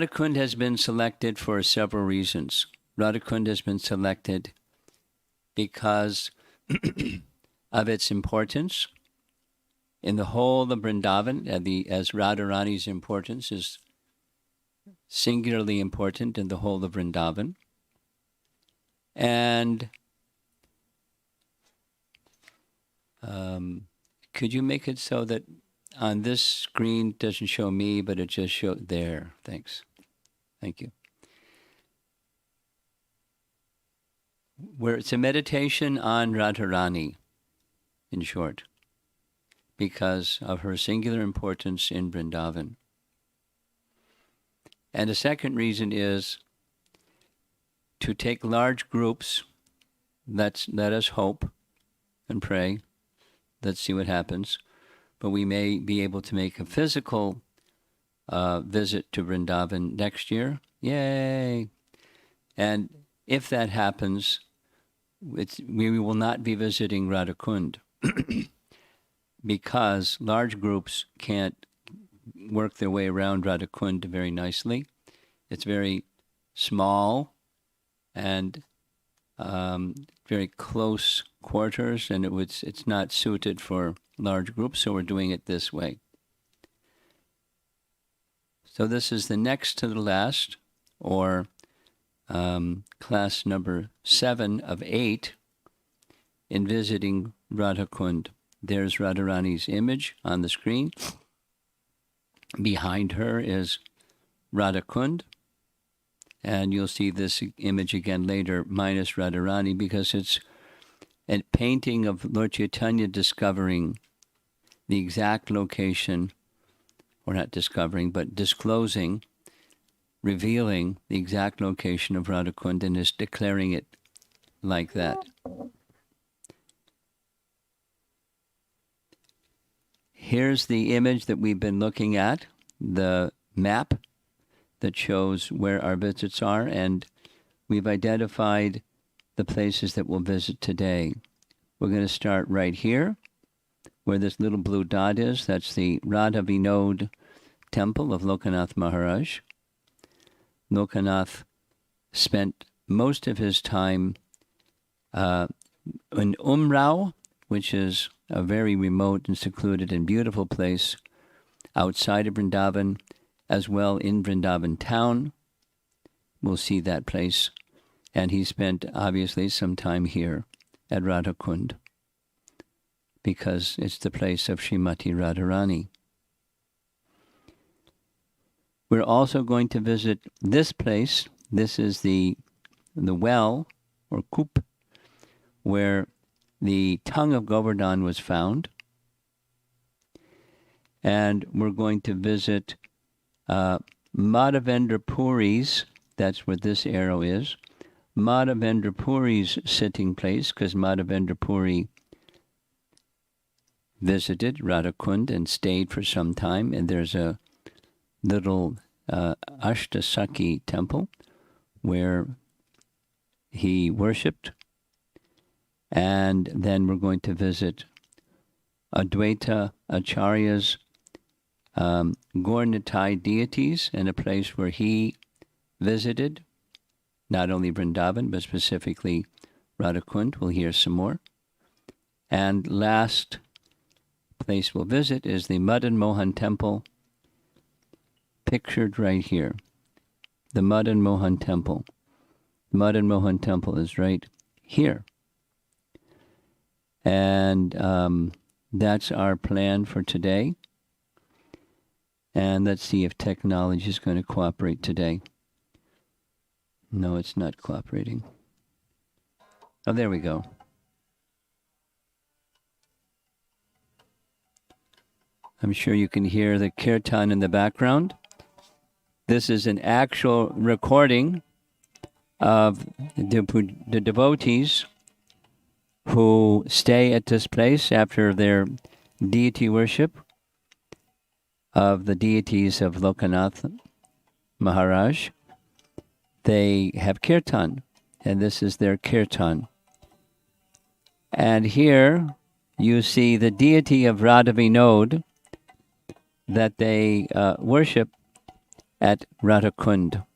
Radha Kunda has been selected for several reasons. Radha Kunda has been selected because of its importance in the whole of Vrindavan, as Radharani's importance is singularly important in the whole of Vrindavan. And could you make it so that on this screen doesn't show me, but it just shows there? Thanks. Thank you. Where it's a meditation on Radharani, in short, because of her singular importance in Vrindavan. And the second reason is to take large groups. Let us hope and pray. Let's see what happens. But we may be able to make a physical visit to Vrindavan next year. Yay! And if that happens, we will not be visiting Radha Kunda because large groups can't work their way around Radha Kunda very nicely. It's very small and very close quarters, and it's not suited for large groups, so we're doing it this way. So this is the next to the last, or class number 7 of 8 in visiting Radha Kunda. There's Radharani's image on the screen. Behind her is Radha Kunda. And you'll see this image again later, minus Radharani, because it's a painting of Lord Chaitanya discovering the exact location, or not discovering, but disclosing, revealing the exact location of Radha Kunda and is declaring it like that. Here's the image that we've been looking at, the map that shows where our visits are, and we've identified the places that we'll visit today. We're going to start right here, where this little blue dot is. That's the Radha Vinod temple of Lokanath Maharaj. Lokanath spent most of his time in Umrao, which is a very remote and secluded and beautiful place outside of Vrindavan, as well in Vrindavan town. We'll see that place. And he spent, obviously, some time here at Radha Kunda, because it's the place of Srimati Radharani. We're also going to visit this place. This is the well, or koop, where the tongue of Govardhan was found. And we're going to visit Madhavendra Puri's, that's where this arrow is, Madhavendra Puri's sitting place, because Madhavendra Puri visited Radha Kunda and stayed for some time, and there's a little Ashtasaki temple where he worshipped. And then we're going to visit Advaitacharya's Gaurnitai deities, in a place where he visited not only Vrindavan, but specifically Radha Kunda. We'll hear some more. And last place we'll visit is the Madan Mohan temple, pictured right here. The Madan Mohan temple. The Madan Mohan temple is right here. And that's our plan for today. And let's see if technology is going to cooperate today. No, it's not cooperating. Oh, there we go. I'm sure you can hear the kirtan in the background. This is an actual recording of the devotees who stay at this place after their deity worship of the deities of Lokanath Maharaj. They have kirtan, and this is their kirtan. And here you see the deity of Radha Vinod that they worship at Radha Kunda.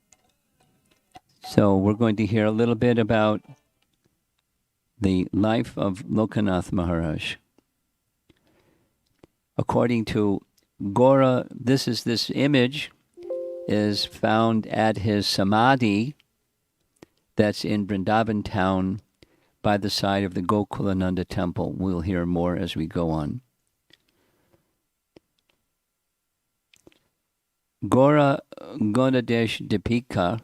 So we're going to hear a little bit about the life of Lokanath Maharaj. According to Gora, this image is found at his Samadhi that's in Vrindavan town by the side of the Gokulananda temple. We'll hear more as we go on. Gora Gonadesh Dipika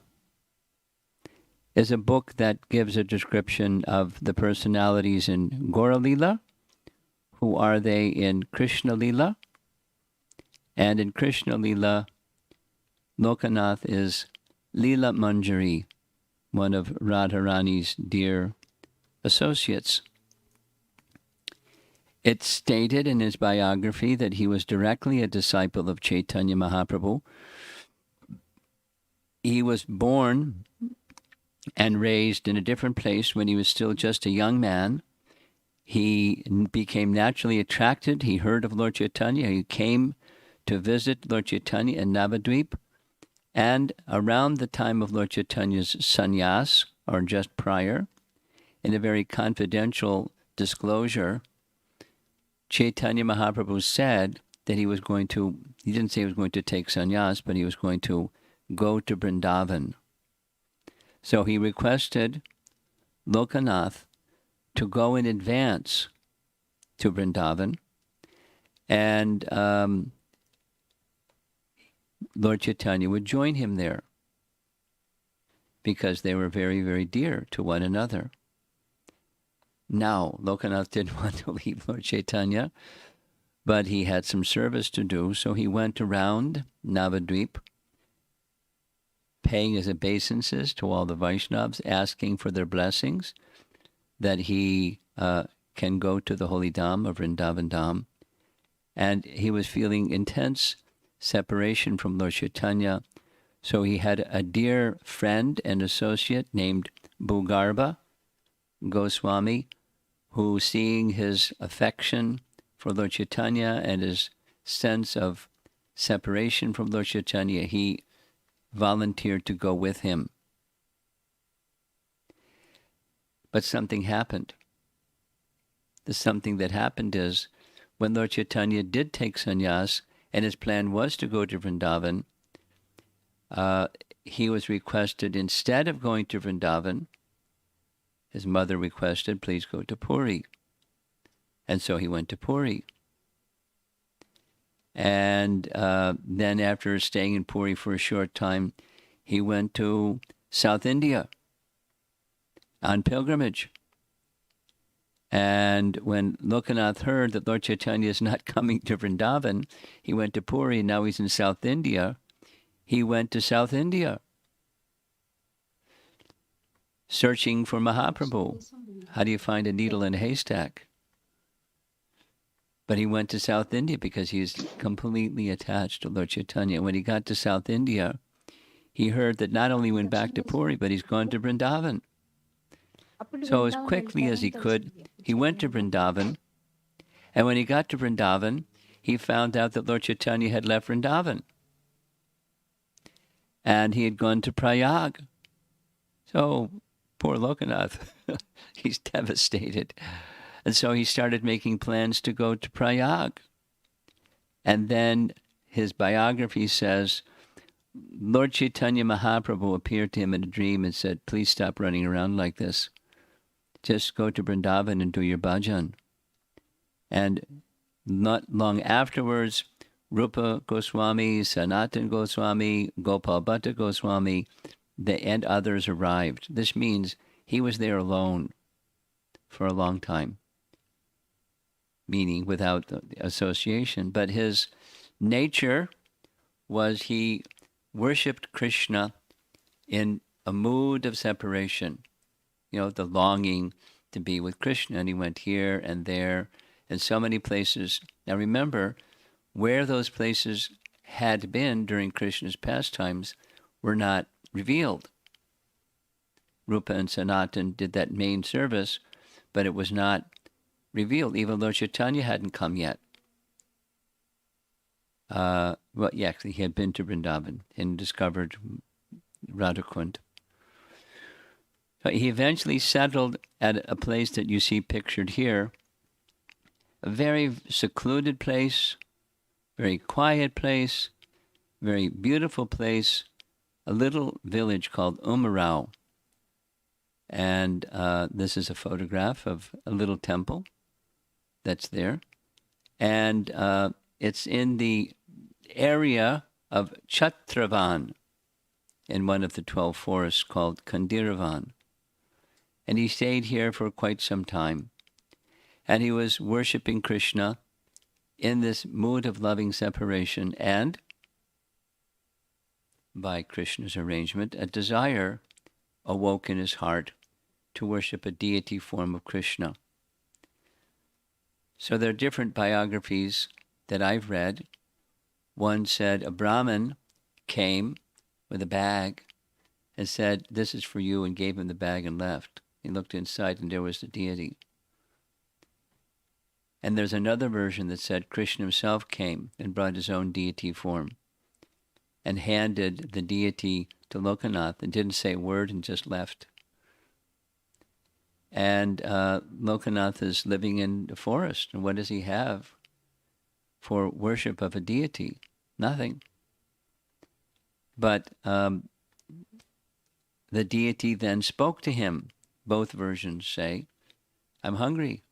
is a book that gives a description of the personalities in Gora Lila, who are they in Krishna Lila, and in Krishna Lila, Lokanath is Lila Manjari, one of Radharani's dear associates. It's stated in his biography that he was directly a disciple of Chaitanya Mahaprabhu. He was born and raised in a different place when he was still just a young man. He became naturally attracted. He heard of Lord Chaitanya. He came to visit Lord Chaitanya in Navadvip. And around the time of Lord Chaitanya's sannyas, or just prior, in a very confidential disclosure, Chaitanya Mahaprabhu said that he didn't say he was going to take sannyas, but he was going to go to Vrindavan. So he requested Lokanath to go in advance to Vrindavan, and Lord Chaitanya would join him there because they were very, very dear to one another. Now, Lokanath didn't want to leave Lord Chaitanya, but he had some service to do, so he went around Navadvip, paying his obeisances to all the Vaishnavas, asking for their blessings, that he can go to the holy Dham of Vrindavan Dham. And he was feeling intense separation from Lord Chaitanya, so he had a dear friend and associate named Bhugarbha Goswami, who, seeing his affection for Lord Chaitanya and his sense of separation from Lord Chaitanya, he volunteered to go with him. But something happened. The something that happened is, when Lord Chaitanya did take sannyas, and his plan was to go to Vrindavan, he was requested, instead of going to Vrindavan, his mother requested, please go to Puri. And so he went to Puri. And then after staying in Puri for a short time, he went to South India on pilgrimage. And when Lokanath heard that Lord Chaitanya is not coming to Vrindavan, he went to Puri, and now he's in South India. He went to South India, searching for Mahaprabhu. How do you find a needle in a haystack? But he went to South India because he was completely attached to Lord Chaitanya. When he got to South India, he heard that not only went back to Puri, but he's gone to Vrindavan. So as quickly as he could, he went to Vrindavan. And when he got to Vrindavan, he found out that Lord Chaitanya had left Vrindavan. And he had gone to Prayag. So poor Lokanath, he's devastated. And so he started making plans to go to Prayag. And then his biography says, Lord Chaitanya Mahaprabhu appeared to him in a dream and said, please stop running around like this. Just go to Vrindavan and do your bhajan. And not long afterwards, Rupa Goswami, Sanatan Goswami, Gopal Bhatta Goswami, and others arrived. This means he was there alone for a long time, meaning without association. But his nature was he worshipped Krishna in a mood of separation, the longing to be with Krishna. And he went here and there and so many places. Now remember, where those places had been during Krishna's pastimes were not revealed. Rupa and Sanatan did that main service, but it was not revealed. Even Lord Chaitanya hadn't come yet. Well, yeah, actually, he had been to Vrindavan and discovered Radha Kunda. But he eventually settled at a place that you see pictured here, a very secluded place, very quiet place, very beautiful place, a little village called Umarao. And this is a photograph of a little temple that's there. And it's in the area of Chatravan, in one of the 12 forests called Kandiravan. And he stayed here for quite some time. And he was worshipping Krishna in this mood of loving separation. And by Krishna's arrangement, a desire awoke in his heart to worship a deity form of Krishna. So there are different biographies that I've read. One said a Brahmin came with a bag and said, "This is for you," and gave him the bag and left. He looked inside and there was the deity. And there's another version that said Krishna himself came and brought his own deity form and handed the deity to Lokanath and didn't say a word and just left. And Lokanath is living in the forest. And what does he have for worship of a deity? Nothing. But the deity then spoke to him. Both versions say, "I'm hungry.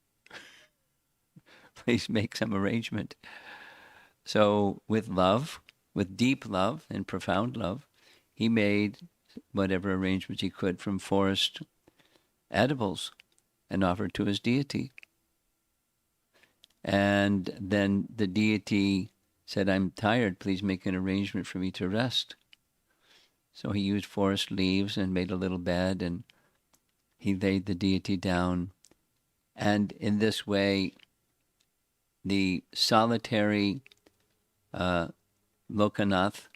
Please make some arrangement." So with love, with deep love and profound love, he made whatever arrangements he could from forest edibles and offered to his deity. And then the deity said, "I'm tired, please make an arrangement for me to rest." So he used forest leaves and made a little bed, and he laid the deity down. And in this way, the solitary Lokanath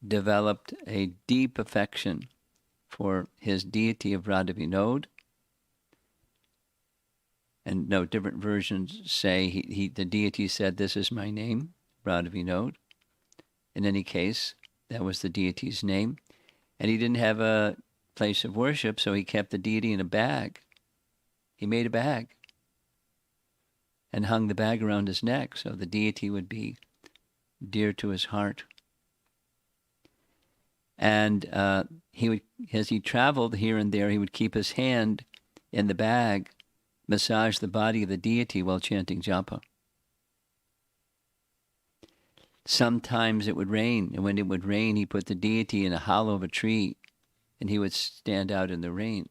developed a deep affection for his deity of Radha Vinod. And no, different versions say the deity said, "This is my name, Radha Vinod." In any case, that was the deity's name. And he didn't have a place of worship, so he kept the deity in a bag. He made a bag and hung the bag around his neck so the deity would be dear to his heart. And he would, as he traveled here and there, he would keep his hand in the bag, massage the body of the deity while chanting japa. Sometimes it would rain, and when it would rain, he put the deity in a hollow of a tree, and he would stand out in the rain.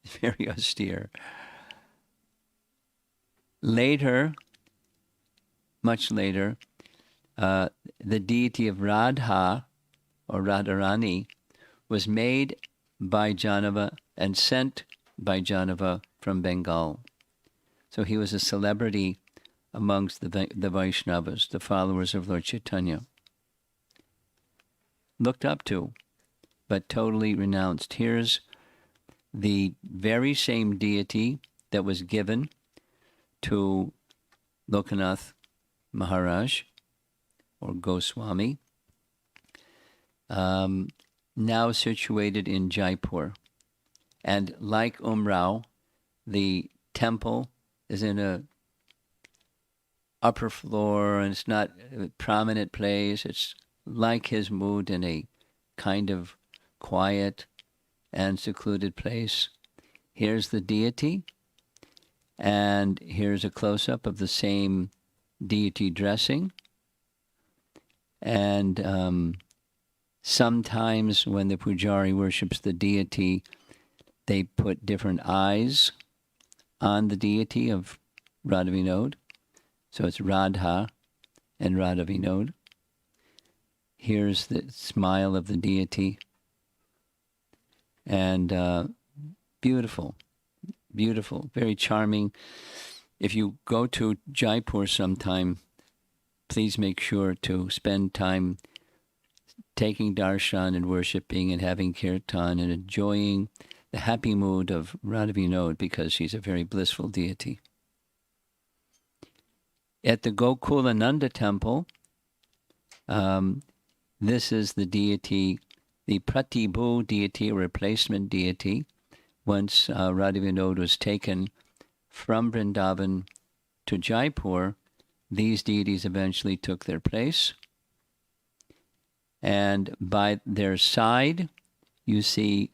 Very austere. Later, much later, the deity of Radha, or Radharani, was made by Jayadeva and sent by Jayadeva from Bengal. So he was a celebrity amongst the Vaishnavas, the followers of Lord Chaitanya. Looked up to, but totally renounced. Here's the very same deity that was given to Lokanath Maharaj, or Goswami, now situated in Jaipur. And like Umrao, the temple is in a upper floor, and it's not a prominent place. It's like his mood in a kind of quiet and secluded place. Here's the deity, and here's a close-up of the same deity dressing. And sometimes when the pujari worships the deity, they put different eyes on the deity of Radha Vinod. So it's Radha and Radha Vinod. Here's the smile of the deity. And beautiful, beautiful, very charming. If you go to Jaipur sometime, please make sure to spend time taking darshan and worshipping and having kirtan and enjoying the happy mood of Radha Vinod, because she's a very blissful deity. At the Gokulananda temple, this is the deity, the Pratibhu deity, replacement deity. Once Radha Vinod was taken from Vrindavan to Jaipur, these deities eventually took their place. And by their side, you see,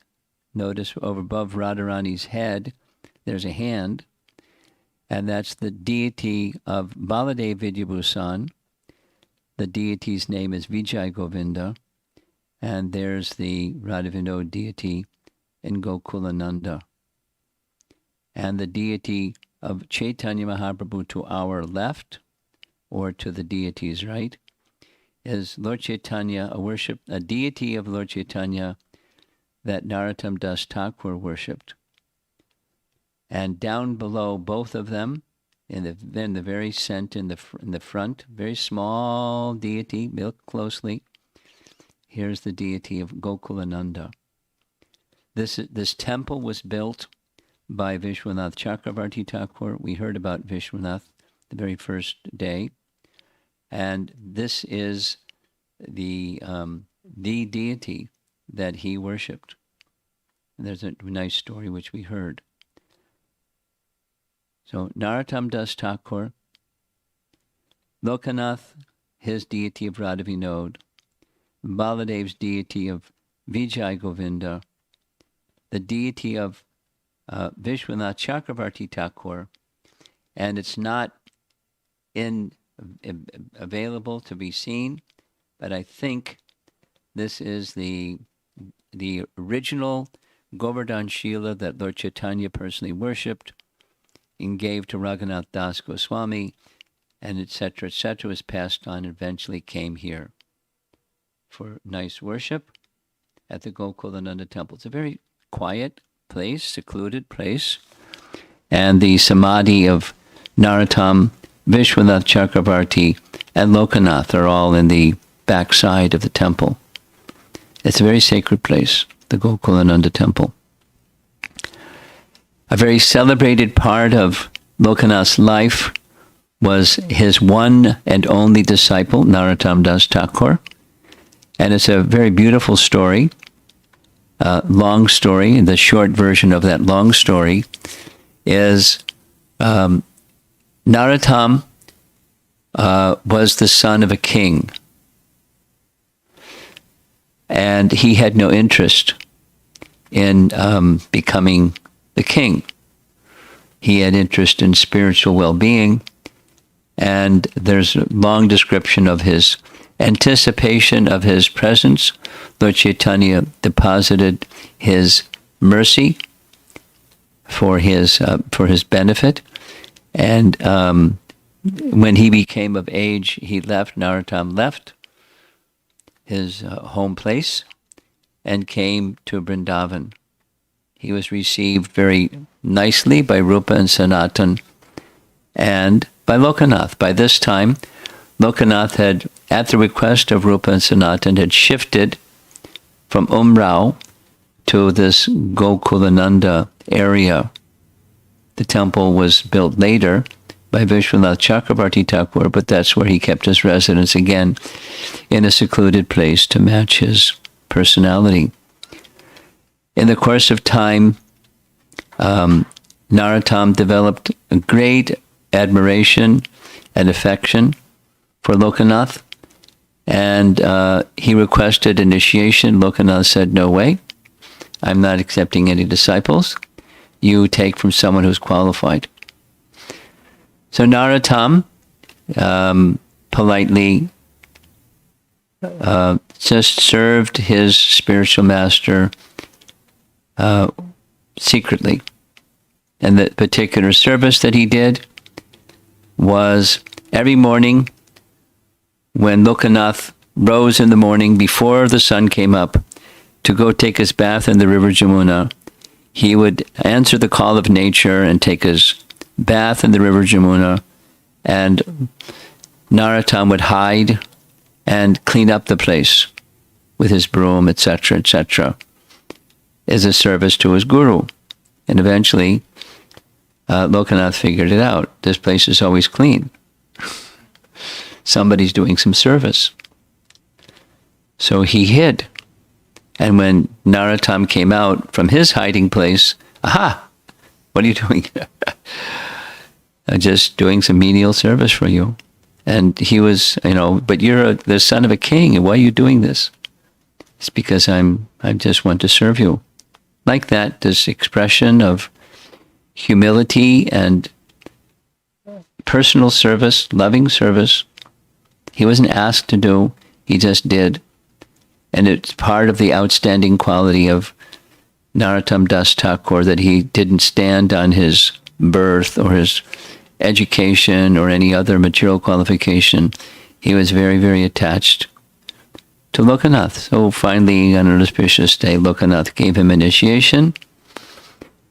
notice over above Radharani's head, there's a hand, and that's the deity of Baladev Vidyabhusan. The deity's name is Vijay Govinda, and there's the Radha Vinod deity in Gokulananda. And the deity of Chaitanya Mahaprabhu to our left, or to the deity's right, is Lord Chaitanya, a deity of Lord Chaitanya that Narottam Das Thakur worshipped. And down below both of them, in the very center, in the front, very small deity, look closely. Here's the deity of Gokulananda. This temple was built by Vishwanath Chakravarti Thakur. We heard about Vishwanath the very first day. And this is the deity that he worshipped. And there's a nice story which we heard. So Narottam Das Thakur, Lokanath, his deity of Radha Vinod, Baladev's deity of Vijay Govinda, the deity of Vishwanath Chakravarti Thakur, and it's not available to be seen, but I think this is the original Govardhan Shila that Lord Chaitanya personally worshipped and gave to Raghunath Das Goswami, and etc., was passed on and eventually came here for nice worship at the Gokulananda temple. It's a very quiet place, secluded place, and the Samadhi of Narottam, Vishwanath Chakravarti, and Lokanath are all in the backside of the temple. It's a very sacred place, the Gokulananda temple. A very celebrated part of Lokanath's life was his one and only disciple, Narottam Das Thakur. And it's a very beautiful story, long story. The short version of that long story is Narottam was the son of a king. And he had no interest in becoming the king. He had interest in spiritual well-being, and there's a long description of his anticipation of his presence. Lord Chaitanya deposited his mercy for his benefit, and when he became of age, he left. Narottam left his home place and came to Vrindavan. He was received very nicely by Rupa and Sanatan and by Lokanath. By this time, Lokanath had, at the request of Rupa and Sanatan, had shifted from Umrao to this Gokulananda area. The temple was built later by Vishwanath Chakravarti Thakur, but that's where he kept his residence, again, in a secluded place to match his personality. In the course of time, Narottam developed a great admiration and affection for Lokanath, and he requested initiation. Lokanath said, "No way, I'm not accepting any disciples. You take from someone who's qualified." So Narottam politely just served his spiritual master secretly. And the particular service that he did was every morning when Lokanath rose in the morning before the sun came up to go take his bath in the river Jamuna, he would answer the call of nature and take his bath in the river Jamuna, and Narottam would hide and clean up the place with his broom, etc., as a service to his guru. And eventually, Lokanath figured it out. This place is always clean. somebody's doing some service. So he hid. And when Narottam came out from his hiding place, aha, what are you doing? Just doing some menial service for you. And he was, but you're the son of a king, and why are you doing this? It's because I just want to serve you. Like that, this expression of humility and personal service, loving service, he wasn't asked to do, he just did. And it's part of the outstanding quality of Narottam Das Thakur, that he didn't stand on his birth or his education or any other material qualification. He was very, very attached to Lokanath. So finally, on an auspicious day, Lokanath gave him initiation.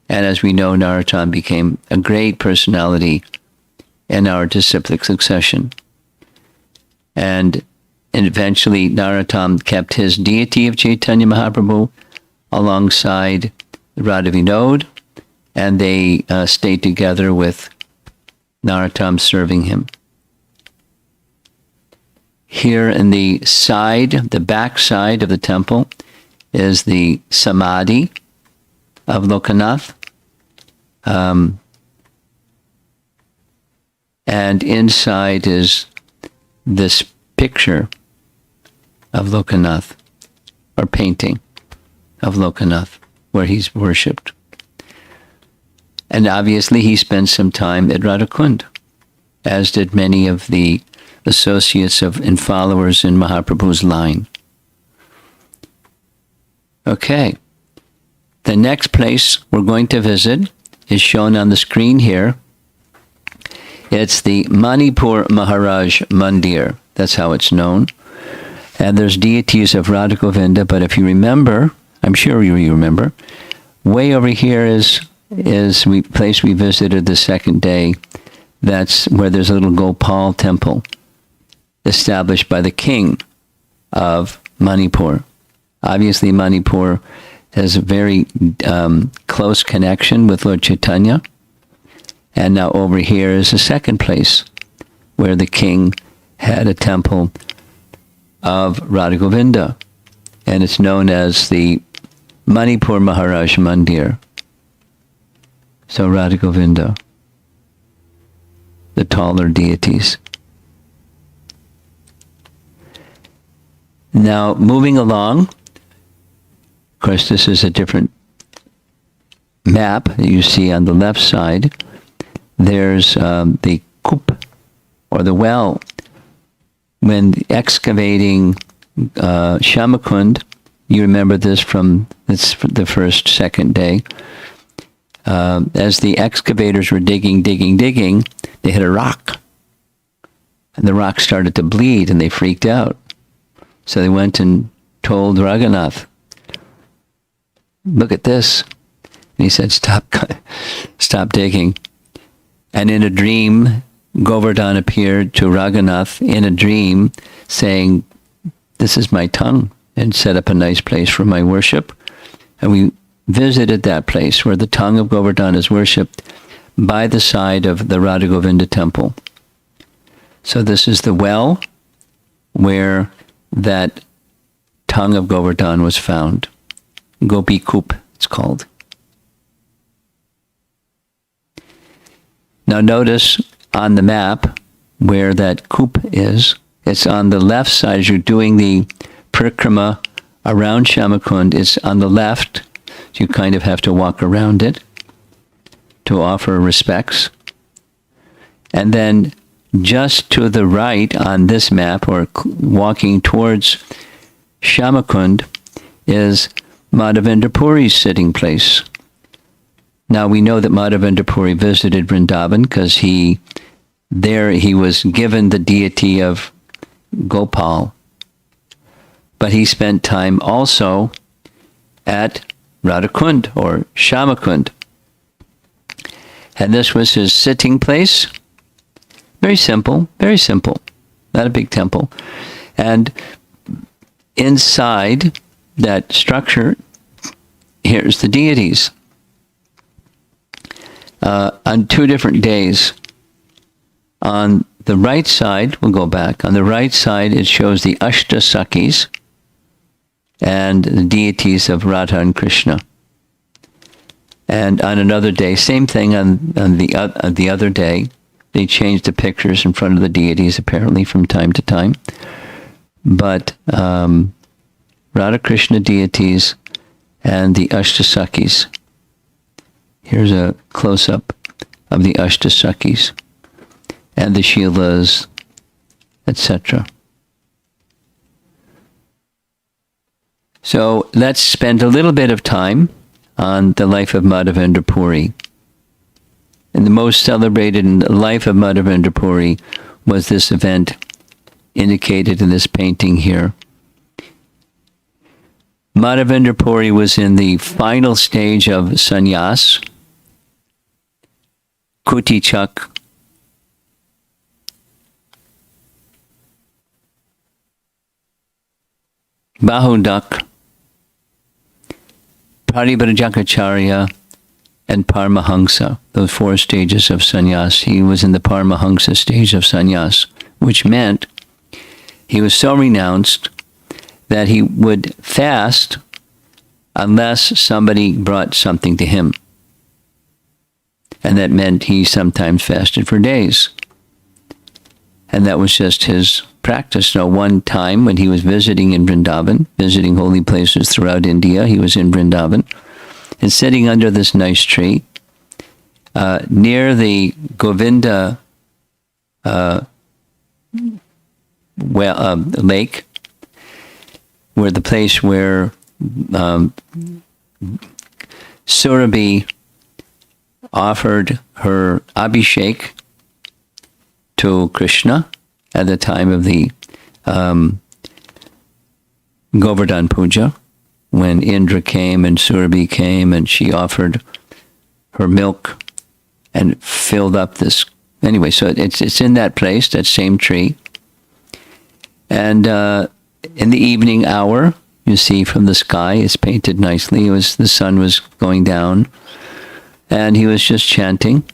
And as we know, Narottam became a great personality in our disciplic succession. And eventually, Narottam kept his deity of Chaitanya Mahaprabhu alongside Radha Vinod, and they stayed together with Narottam serving him. Here in the back side of the temple, is the Samadhi of Lokanath. And inside is this picture of Lokanath, or painting of Lokanath, where he's worshipped. And obviously he spent some time at Radha Kunda, as did many of the associates and followers in Mahaprabhu's line. Okay. The next place we're going to visit is shown on the screen here. It's the Manipur Maharaj Mandir. That's how it's known. And there's deities of Radha Govinda, but if you remember, I'm sure you remember, way over here is place we visited the second day. That's where there's a little Gopal temple established by the king of Manipur. Obviously, Manipur has a very close connection with Lord Chaitanya. And now over here is a second place where the king had a temple of Radha Govinda. And it's known as the Manipur Maharaj Mandir. So Radha Govinda, the taller deities. Now, moving along, of course, this is a different map that you see on the left side. There's the kup, or the well. When excavating Shamakund, you remember this from the second day. As the excavators were digging, they hit a rock. And the rock started to bleed, and they freaked out. So they went and told Raghunath, look at this. And he said, stop digging. And in a dream, Govardhan appeared to Raghunath in a dream saying, this is my tongue, and set up a nice place for my worship. And we visited that place where the tongue of Govardhan is worshipped by the side of the Radha Govinda temple. So this is the well where that tongue of Govardhan was found. Gopi Kup, it's called. Now notice on the map where that Kup is. It's on the left side as you're doing the parikrama around Shamakund. It's on the left. So you kind of have to walk around it to offer respects. And then just to the right on this map, or walking towards Shamakund, is Madhavendra Puri's sitting place. Now we know that Madhavendra Puri visited Vrindavan because he was given the deity of Gopal. But he spent time also at Radha Kunda, or Shamakund. And this was his sitting place. Very simple, not a big temple. And inside that structure, here's the deities. On 2 different days, on the right side, we'll go back. On the right side, it shows the Ashtasakis and the deities of Radha and Krishna. And on another day, same thing on the other day, they changed the pictures in front of the deities apparently from time to time. But Radha Krishna deities and the Ashtasakis. Here's a close-up of the Ashtasakis and the Shilas, etc. So let's spend a little bit of time on the life of Madhavendra Puri. And the most celebrated in the life of Madhavendra Puri was this event indicated in this painting here. Madhavendra Puri was in the final stage of sannyas, Kutichak, Bahudak, Parivrajacharya, and Paramahansa, those 4 stages of sannyas. He was in the Paramahansa stage of sannyas, which meant he was so renounced that he would fast unless somebody brought something to him. And that meant he sometimes fasted for days. And that was just his practice. Now, one time when he was visiting in Vrindavan, visiting holy places throughout India, he was in Vrindavan, and sitting under this nice tree, near the Govinda lake, where the place where Surabhi offered her Abhishek to Krishna at the time of the Govardhan Puja, when Indra came and Surabhi came and she offered her milk and filled up this. Anyway, so it's in that place, that same tree. And in the evening hour, you see from the sky, it's painted nicely. The sun was going down, and he was just chanting.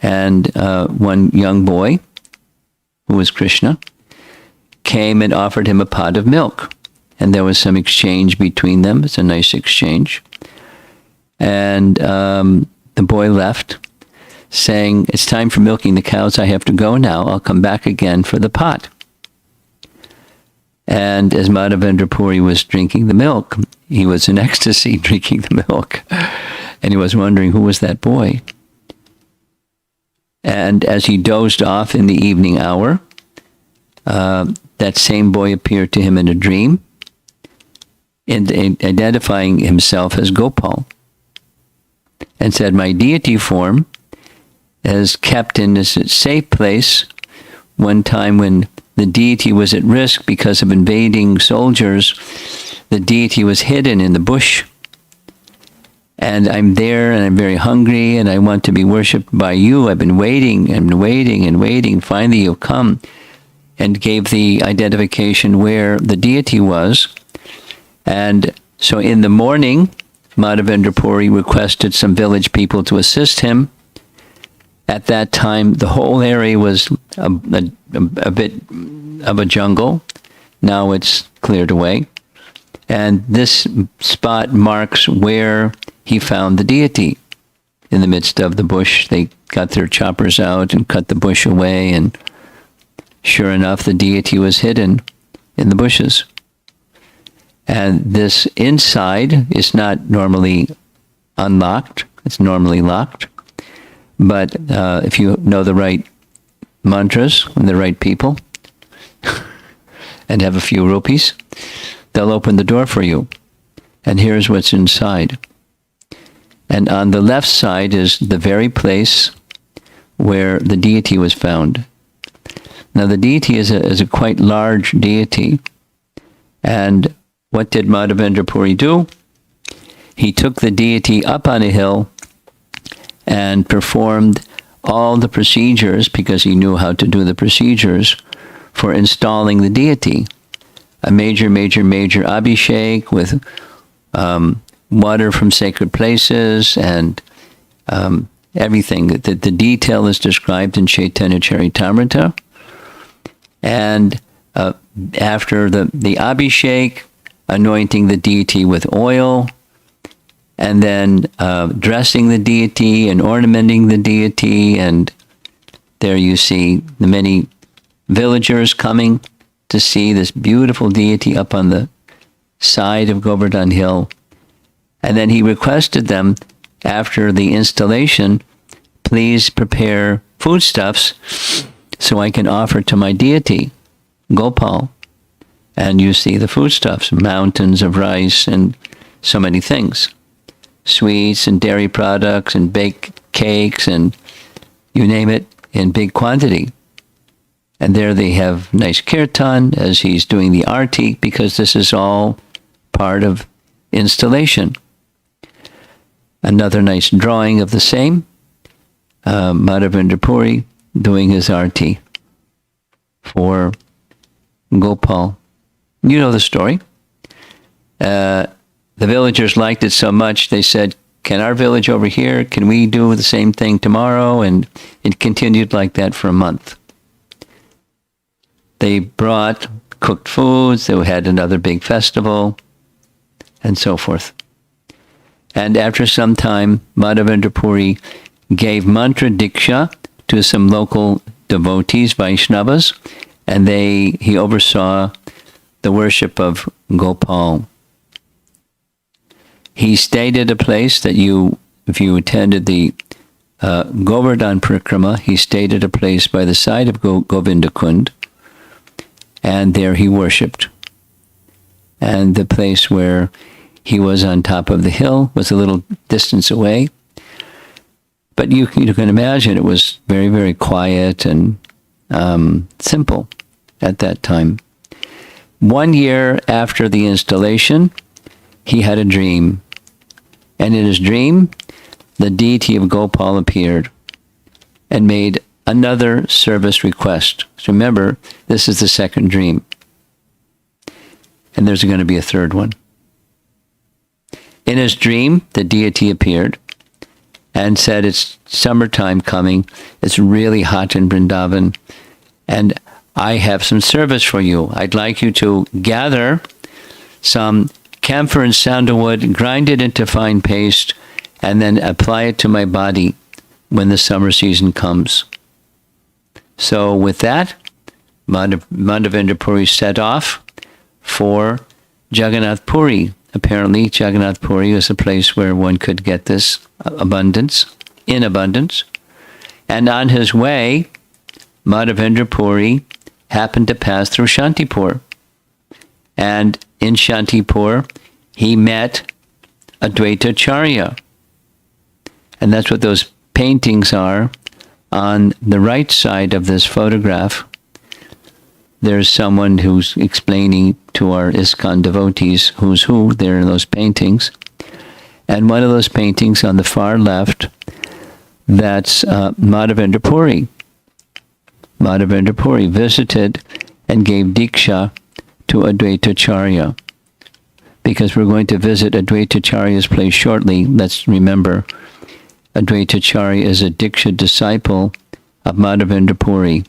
And one young boy, who was Krishna, came and offered him a pot of milk. And there was some exchange between them. It's a nice exchange. And the boy left, saying, "It's time for milking the cows. I have to go now. I'll come back again for the pot." And as Madhavendra Puri was drinking the milk, he was in ecstasy drinking the milk. And he was wondering, who was that boy? And as he dozed off in the evening hour, that same boy appeared to him in a dream, identifying himself as Gopal, and said, "My deity form is kept in this safe place." One time when the deity was at risk because of invading soldiers, the deity was hidden in the bush. And I'm there, and I'm very hungry, and I want to be worshipped by you. I've been waiting and waiting and waiting. Finally, you've come, and gave the identification where the deity was. And so in the morning, Madhavendra Puri requested some village people to assist him. At that time, the whole area was a bit of a jungle. Now it's cleared away. And this spot marks where he found the deity. In the midst of the bush, they got their choppers out and cut the bush away, and sure enough, the deity was hidden in the bushes. And this inside is not normally unlocked. It's normally locked. But if you know the right mantras and the right people and have a few rupees, they'll open the door for you. And here's what's inside. And on the left side is the very place where the deity was found. Now the deity is a quite large deity. And what did Madhavendra Puri do? He took the deity up on a hill and performed all the procedures, because he knew how to do the procedures, for installing the deity. A major Abhishek with water from sacred places and everything. The detail is described in Chaitanya Charitamrita. And after the Abhishek, anointing the deity with oil, and then dressing the deity and ornamenting the deity. And there you see the many villagers coming to see this beautiful deity up on the side of Govardhan Hill. And then he requested them, after the installation, please prepare foodstuffs so I can offer to my deity, Gopal. And you see the foodstuffs, mountains of rice and so many things. Sweets and dairy products and baked cakes and you name it, in big quantity. And there they have nice kirtan as he's doing the arti, because this is all part of installation. Another nice drawing of the same, Madhavendra Puri doing his arti for Gopal. You know the story. The villagers liked it so much, they said, can our village over here, can we do the same thing tomorrow? And it continued like that for a month. They brought cooked foods, they had another big festival, and so forth. And after some time, Madhavendra Puri gave mantra diksha to some local devotees, Vaishnavas, and he oversaw the worship of Gopal. He stayed at a place that if you attended the Govardhan Parikrama, he stayed at a place by the side of Govinda Kund, and there he worshipped. And the place where he was on top of the hill was a little distance away. But you can imagine it was very, very quiet and simple at that time. 1 year after the installation, he had a dream. And in his dream, the deity of Gopal appeared and made another service request. So remember, this is the second dream. And there's going to be a third one. In his dream, the deity appeared and said, it's summertime coming. It's really hot in Vrindavan. And I have some service for you. I'd like you to gather some camphor and sandalwood, grind it into fine paste, and then apply it to my body when the summer season comes. So with that, Madhavendra Puri set off for Jagannath Puri. Apparently, Jagannath Puri was a place where one could get this in abundance. And on his way, Madhavendra Puri happened to pass through Shantipur. And in Shantipur, he met Advaitacharya. And that's what those paintings are. On the right side of this photograph, there's someone who's explaining to our ISKCON devotees who's who there in those paintings. And one of those paintings on the far left, that's Madhavendra Puri. Madhavendra Puri visited and gave Diksha to Advaitacharya. Because we're going to visit Advaitacharya's place shortly, let's remember, Advaitacharya is a Diksha disciple of Madhavendra Puri.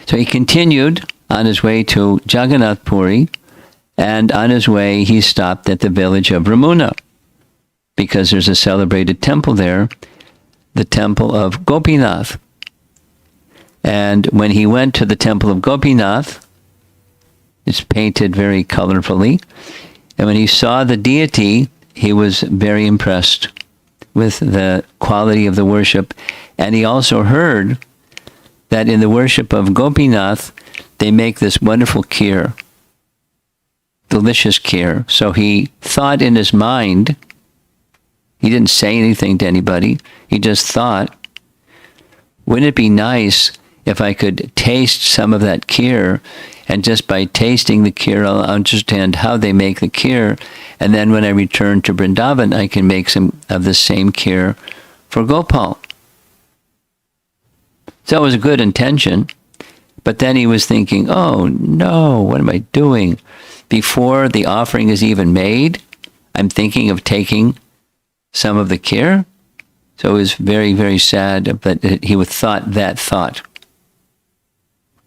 So he continued on his way to Jagannath Puri, and on his way he stopped at the village of Ramuna, because there's a celebrated temple there, the temple of Gopinath. And when he went to the temple of Gopinath, it's painted very colorfully, and when he saw the deity, he was very impressed with the quality of the worship. And he also heard that in the worship of Gopinath, they make this wonderful kheer, delicious kheer. So he thought in his mind, he didn't say anything to anybody, he just thought, wouldn't it be nice if I could taste some of that kheer, and just by tasting the kheer, I'll understand how they make the kheer, and then when I return to Vrindavan, I can make some of the same kheer for Gopal. So it was a good intention, but then he was thinking, oh no, what am I doing? Before the offering is even made, I'm thinking of taking some of the kheer. So it was very, very sad that he would thought that thought.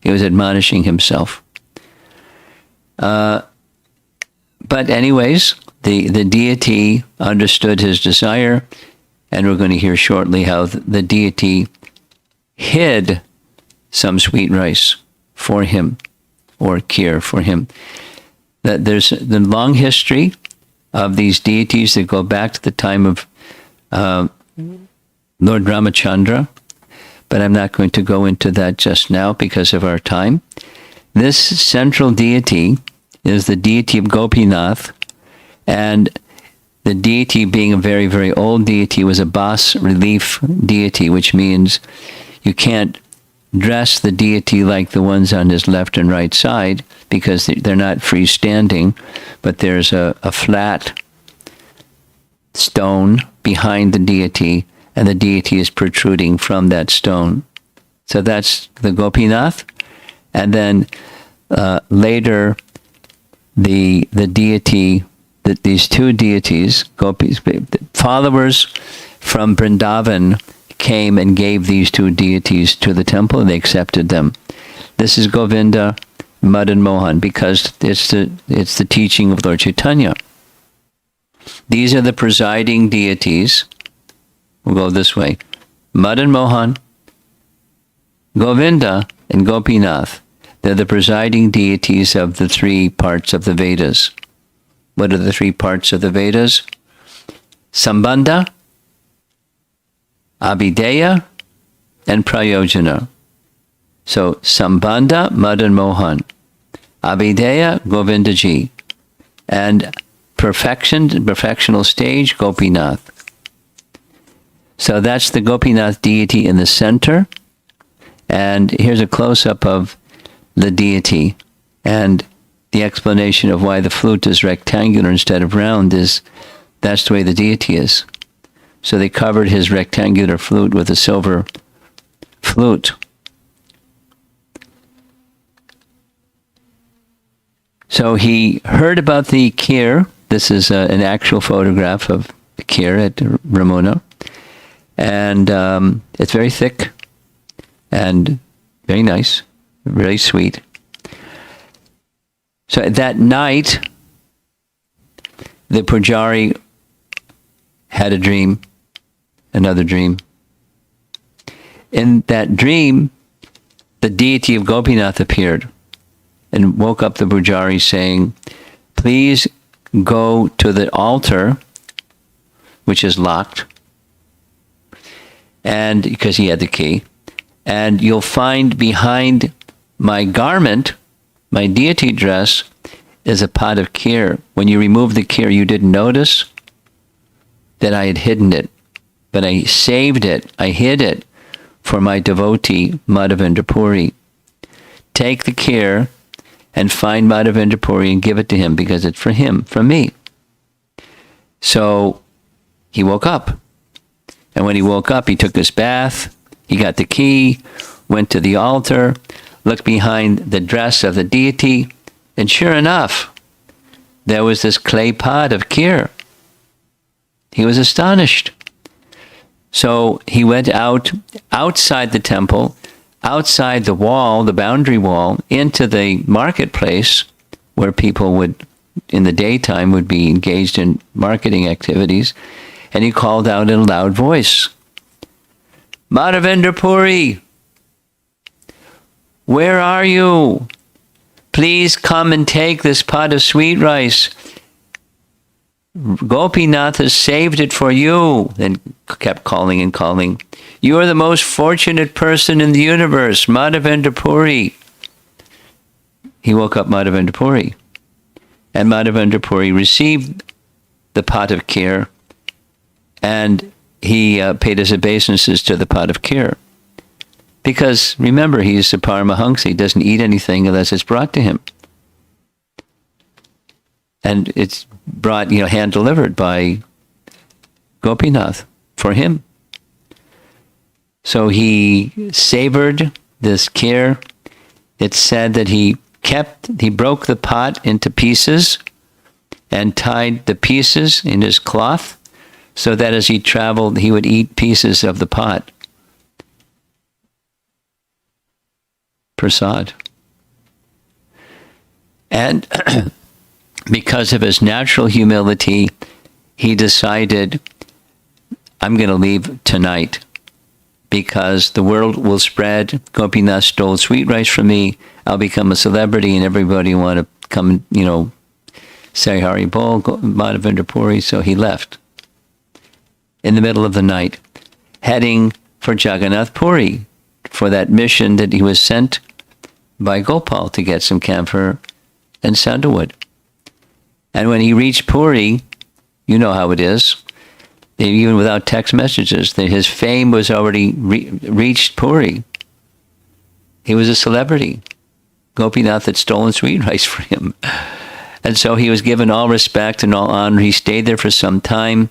He was admonishing himself. But anyways, the deity understood his desire, and we're going to hear shortly how the deity hid some sweet rice for him, or kheer for him. That there's the long history of these deities that go back to the time of Lord Ramachandra, but I'm not going to go into that just now because of our time. This central deity is the deity of Gopinath, and the deity, being a very, very old deity, was a bas-relief deity, which means you can't dress the deity like the ones on his left and right side because they're not freestanding, but there's a flat stone behind the deity, and the deity is protruding from that stone. So that's the Gopinath. And then later, the deity, these two deities, gopis, followers from Vrindavan came and gave these two deities to the temple, and they accepted them. This is Govinda, Madan Mohan, because it's the teaching of Lord Chaitanya. These are the presiding deities. We'll go this way. Madan Mohan, Govinda, and Gopinath. They're the presiding deities of the three parts of the Vedas. What are the three parts of the Vedas? Sambandha, Abhideya, and Prayojana. So Sambandha, Madan Mohan. Abhideya, Govindaji. And perfectional stage, Gopinath. So that's the Gopinath deity in the center. And here's a close-up of the deity. And the explanation of why the flute is rectangular instead of round is that's the way the deity is. So they covered his rectangular flute with a silver flute. So he heard about the kheer. This is an actual photograph of the kheer at Ramona. And it's very thick and very nice, really sweet. So that night, the pujari had a dream, another dream. In that dream, the deity of Gopinath appeared and woke up the pujari saying, please go to the altar, which is locked, and because he had the key, and you'll find behind my garment, my deity dress, is a pot of kheer. When you remove the kheer, you didn't notice that I had hidden it, but I saved it, I hid it for my devotee, Madhavendra Puri. Take the kheer and find Madhavendra Puri and give it to him because it's for him, from me. So he woke up. And when he woke up, he took his bath, he got the key, went to the altar, looked behind the dress of the deity, and sure enough, there was this clay pot of kheer. He was astonished. So he went outside the temple, outside the wall, the boundary wall, into the marketplace where people would, in the daytime, would be engaged in marketing activities. And he called out in a loud voice, Madhavendra Puri, where are you? Please come and take this pot of sweet rice. Gopinath has saved it for you. And kept calling and calling. You are the most fortunate person in the universe, Madhavendra Puri. He woke up Madhavendra Puri. And Madhavendra Puri received the pot of kheer, and he paid his obeisances to the pot of kheer. Because, remember, he's a Paramahansa. He doesn't eat anything unless it's brought to him. And it's brought, hand-delivered by Gopinath for him. So he savored this kheer. It's said that he broke the pot into pieces and tied the pieces in his cloth so that as he traveled, he would eat pieces of the pot. prasad. And because of his natural humility, he decided, I'm going to leave tonight because the world will spread. Gopinath stole sweet rice from me. I'll become a celebrity and everybody want to come, say Hari Bol, Madhavendra Puri. So he left in the middle of the night, heading for Jagannath Puri for that mission that he was sent by Gopal to get some camphor and sandalwood. And when he reached Puri, you know how it is, even without text messages, that his fame was already reached Puri. He was a celebrity. Gopinath had stolen sweet rice for him. And so he was given all respect and all honor. He stayed there for some time.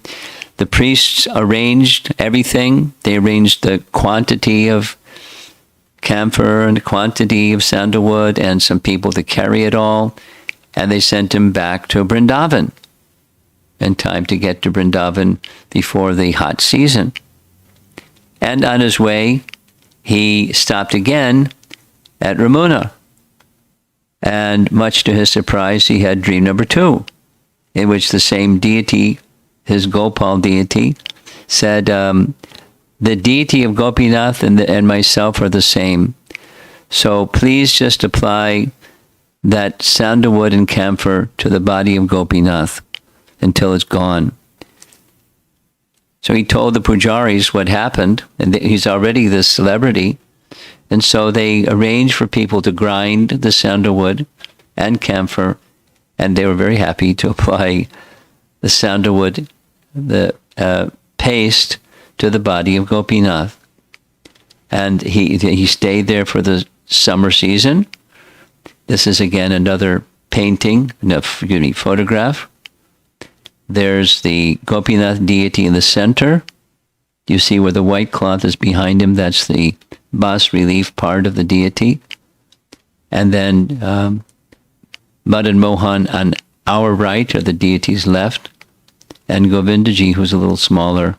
The priests arranged everything. They arranged the quantity of camphor and the quantity of sandalwood and some people to carry it all. And they sent him back to Vrindavan in time to get to Vrindavan before the hot season. And on his way, he stopped again at Ramuna. And much to his surprise, he had dream number 2, in which the same deity, his Gopal deity, said, the deity of Gopinath and myself are the same. So please just apply that sandalwood and camphor to the body of Gopinath until it's gone. So he told the pujaris what happened, and he's already this celebrity. And so they arranged for people to grind the sandalwood and camphor, and they were very happy to apply the sandalwood, the paste, to the body of Gopinath. And he stayed there for the summer season. This is again another painting, photograph. There's the Gopinath deity in the center. You see where the white cloth is behind him. That's the bas relief part of the deity. And then Madan Mohan on our right, or the deity's left, and Govindaji, who's a little smaller.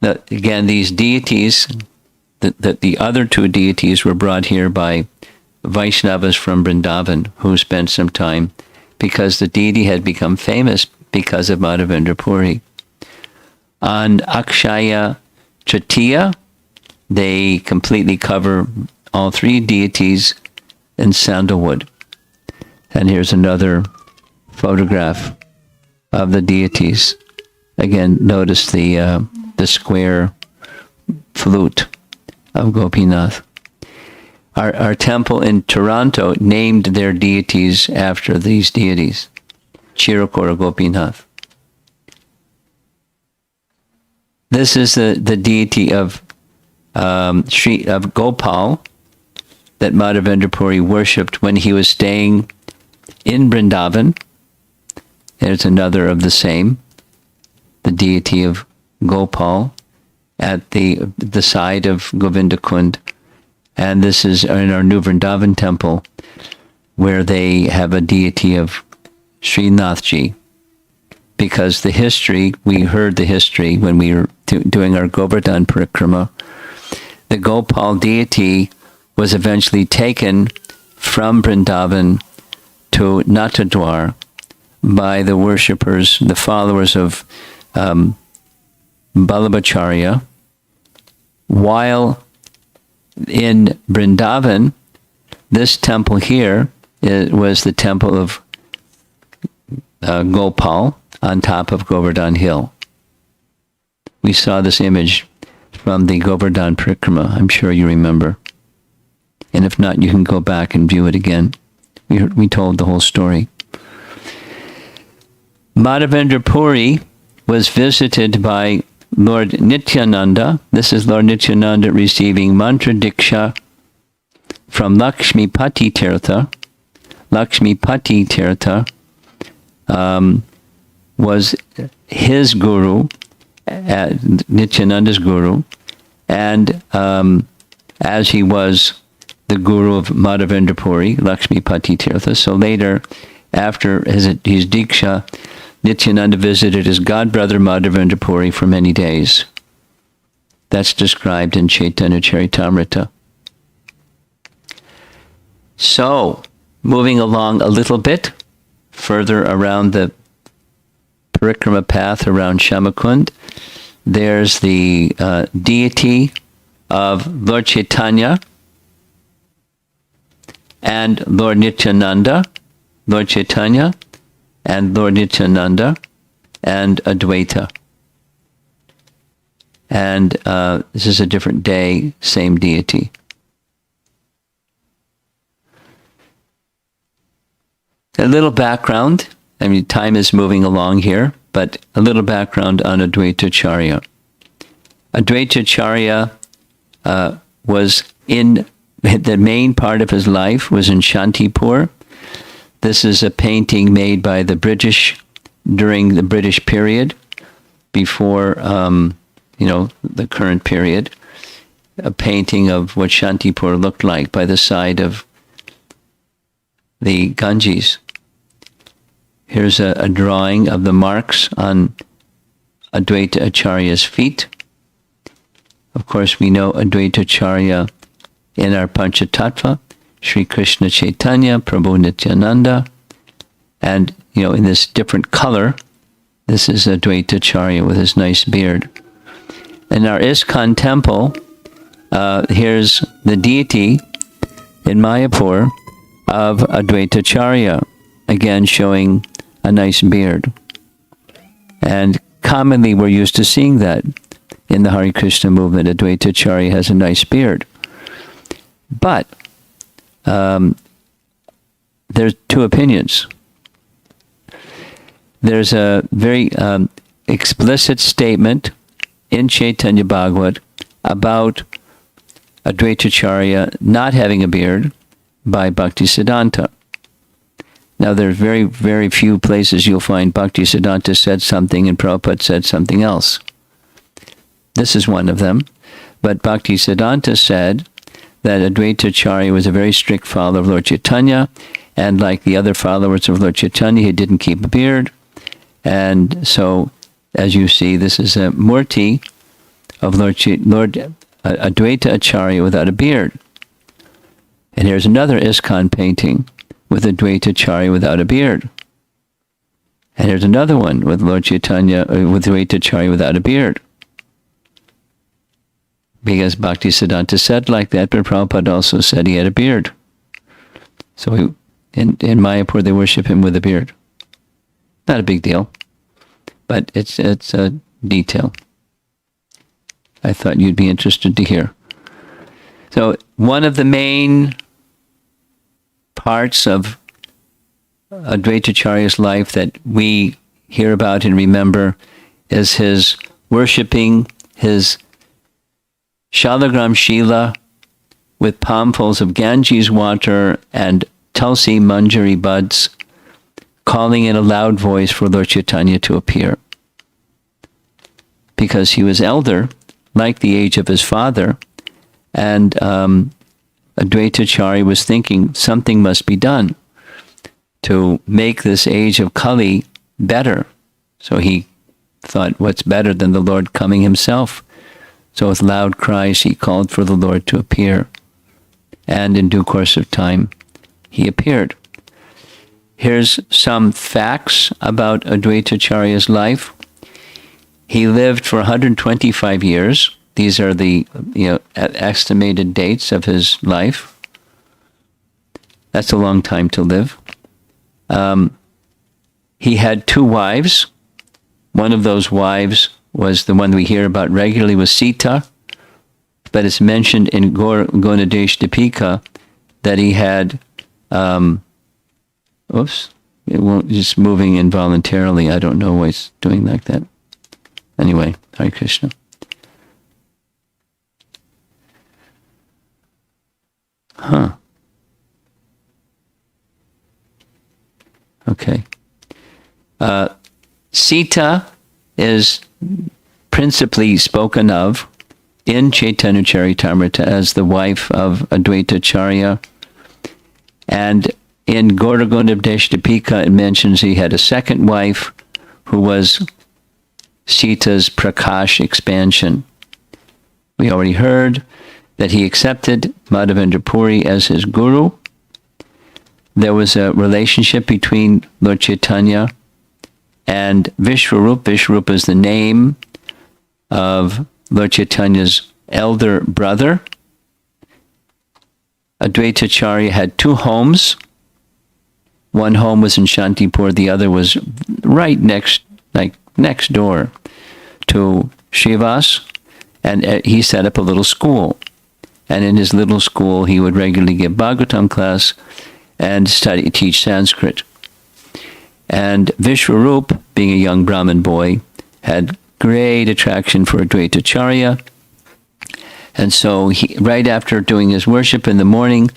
Now, again, these deities, the other 2 deities were brought here by Vaishnavas from Vrindavan, who spent some time, because the deity had become famous because of Madhavendra Puri. On Akshaya Tritiya, they completely cover all 3 deities in sandalwood. And here's another photograph of the deities. Again, notice the square flute of Gopinath. Our temple in Toronto named their deities after these deities. Chirukora Gopinath. This is the deity of Gopal that Madhavendra Puri worshipped when he was staying in Vrindavan. There's another of the same, the deity of Gopal at the side of Govinda Kund. And this is in our new Vrindavan temple, where they have a deity of Srinathji. Because the history, we heard the history when we were doing our Govardhan Parikrama. The Gopal deity was eventually taken from Vrindavan to Natadwar by the worshippers, the followers of Advaitacharya, while in Vrindavan, this temple here was the temple of Gopal on top of Govardhan Hill. We saw this image from the Govardhan Parikrama. I'm sure you remember. And if not, you can go back and view it again. We told the whole story. Madhavendra Puri was visited by Lord Nityananda. This is Lord Nityananda receiving mantra diksha from Lakshmipati Tirtha. Lakshmipati Tirtha was his guru, Nityananda's guru, and as he was the guru of Madhavendra Puri, Lakshmipati Tirtha. So later, after his diksha, Nityananda visited his godbrother Madhavendra Puri for many days. That's described in Chaitanya Charitamrita. So, moving along a little bit further around the parikrama path around Shamakund, there's the deity of Lord Chaitanya and Lord Nityananda, Lord Chaitanya and Lord Nityananda and Advaita. And this is a different day, same deity. A little background. I mean, time is moving along here, but a little background on Advaitacharya. Advaitacharya was in the main part of his life was in Shantipur. This is a painting made by the British during the British period, before the current period. A painting of what Shantipur looked like by the side of the Ganges. Here's a drawing of the marks on Advaitacharya's feet. Of course, we know Advaitacharya in our Panchatattva, Sri Krishna Chaitanya, Prabhu Nityananda, and in this different color, this is Advaitacharya with his nice beard. In our ISKCON temple, here's the deity in Mayapur of Advaitacharya, again showing a nice beard. And commonly we're used to seeing that in the Hare Krishna movement. Advaitacharya has a nice beard. But there's two opinions. There's a very explicit statement in Chaitanya Bhagavat about Advaitacharya not having a beard by Bhaktisiddhanta. Now, there's very, very few places you'll find Bhaktisiddhanta said something and Prabhupada said something else. This is one of them. But Bhaktisiddhanta said that Advaitacharya was a very strict follower of Lord Chaitanya, and like the other followers of Lord Chaitanya, he didn't keep a beard. And so, as you see, this is a murti of Lord Advaitacharya without a beard. And here's another ISKCON painting with Advaitacharya without a beard. And here's another one with Lord Chaitanya, with Advaitacharya without a beard. Because Bhaktisiddhanta said like that, but Prabhupada also said he had a beard. So in Mayapur, they worship him with a beard. Not a big deal, but it's a detail I thought you'd be interested to hear. So one of the main parts of Advaitacharya's life that we hear about and remember is his worshipping his Shalagram Shila with palmfuls of Ganges water and Tulsi Manjari buds, calling in a loud voice for Lord Chaitanya to appear. Because he was elder, like the age of his father, and Advaitacharya was thinking something must be done to make this age of Kali better. So he thought, what's better than the Lord coming himself? So with loud cries, he called for the Lord to appear. And in due course of time, he appeared. Here's some facts about Advaitacharya's life. He lived for 125 years. These are the estimated dates of his life. That's a long time to live. He had 2 wives. One of those wives was the one we hear about regularly, was Sita, but it's mentioned in Gonadesh Dipika that he had, it's moving involuntarily. I don't know why it's doing like that. Anyway, Hare Krishna. Okay. Sita is principally spoken of in Chaitanya Charitamrita as the wife of Advaitacharya. And in Gauragondadesh Dipika, it mentions he had a second wife who was Sita's Prakash expansion. We already heard that he accepted Madhavendra Puri as his guru, there was a relationship between Lord Chaitanya and Vishwarup. Vishwarup is the name of Lord Chaitanya's elder brother. Advaitacharya had two homes. One home was in Shantipur, the other was right next door to Srivas, and he set up a little school. And in his little school, he would regularly give Bhagavatam class and teach Sanskrit. And Vishwarup, being a young Brahmin boy, had great attraction for Advaitacharya. And so right after doing his worship in the morning,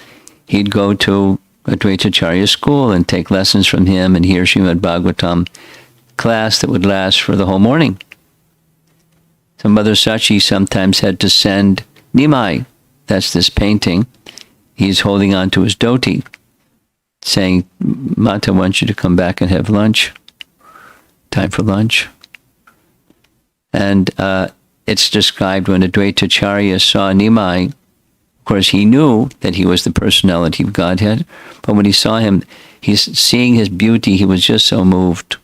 he'd go to Advaitacharya's school and take lessons from him and hear Srimad Bhagavatam class that would last for the whole morning. So Mother Sachi sometimes had to send Nimai, that's this painting, he's holding on to his dhoti, saying, Mata wants you to come back and have lunch. Time for lunch. And it's described when Advaitacharya saw Nimai. Of course, he knew that he was the personality of Godhead, but when he saw him, he's seeing his beauty, he was just so moved.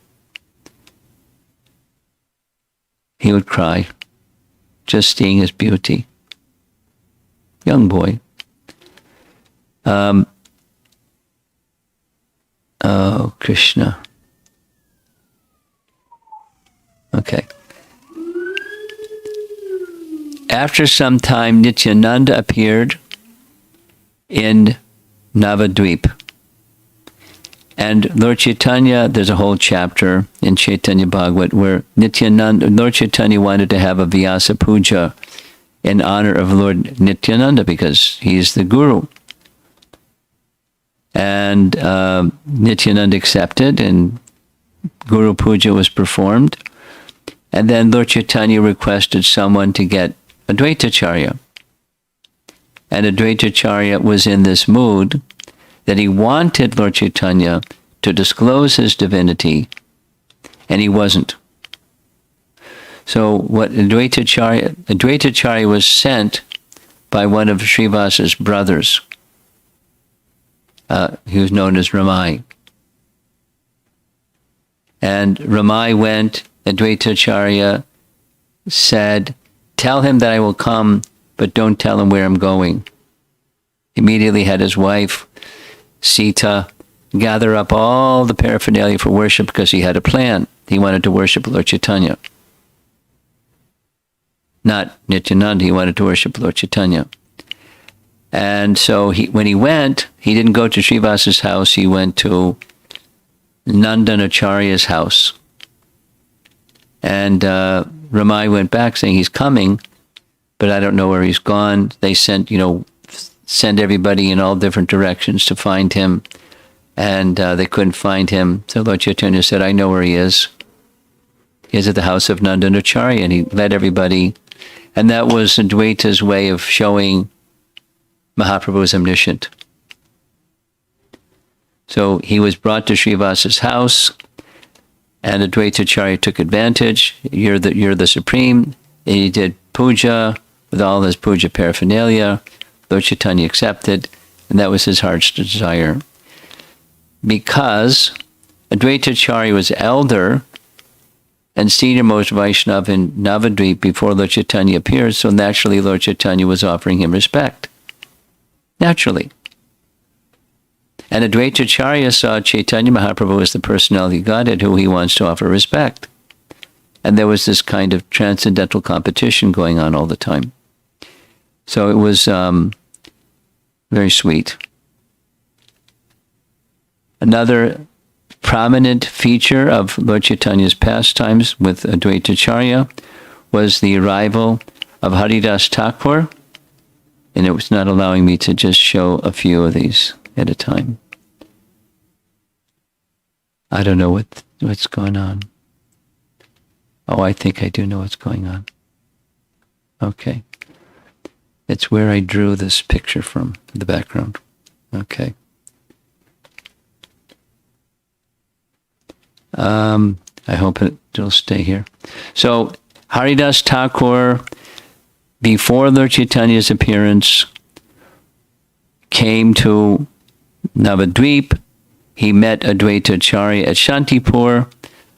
He would cry, just seeing his beauty. Young boy. Oh, Krishna. Okay. After some time, Nityananda appeared in Navadvip. And Lord Chaitanya, there's a whole chapter in Chaitanya Bhagavat where Lord Chaitanya wanted to have a Vyasa Puja in honor of Lord Nityananda because he's the Guru. And Nityananda accepted and Guru Puja was performed. And then Lord Chaitanya requested someone to get Advaitacharya. And Advaitacharya was in this mood that he wanted Lord Chaitanya to disclose his divinity, and he wasn't. So what Advaitacharya was sent by one of Srivasa's brothers. He was known as Ramai. And Ramai went, Advaitacharya said, tell him that I will come, but don't tell him where I'm going. Immediately had his wife, Sita, gather up all the paraphernalia for worship because he had a plan. He wanted to worship Lord Chaitanya. Not Nityananda, he wanted to worship Lord Chaitanya. And so when he went, he didn't go to Srivasa's house, he went to Nandanacharya's house. And Ramai went back saying he's coming, but I don't know where he's gone. They sent everybody in all different directions to find him, and they couldn't find him. So Lord Chaitanya said, I know where he is. He's at the house of Nandanacharya, and he led everybody. And that was Advaita's way of showing Mahaprabhu was omniscient. So he was brought to Srivasa's house, and Advaitacharya took advantage. You're the supreme. And he did puja with all his puja paraphernalia. Lord Chaitanya accepted, and that was his heart's desire. Because Advaitacharya was elder and senior-most Vaishnava in Navadvip before Lord Chaitanya appeared, so naturally Lord Chaitanya was offering him respect. Naturally. And Advaitacharya saw Chaitanya Mahaprabhu as the personality of Godhead who he wants to offer respect. And there was this kind of transcendental competition going on all the time. So it was very sweet. Another prominent feature of Lord Chaitanya's pastimes with Advaitacharya was the arrival of Haridas Thakur, and it was not allowing me to just show a few of these at a time. I don't know what's going on. Oh, I think I do know what's going on. Okay. It's where I drew this picture from, the background. Okay. I hope it'll stay here. So, Haridas Thakur, before Lord Chaitanya's appearance, came to Navadvip. He met Advaitacharya at Shantipur.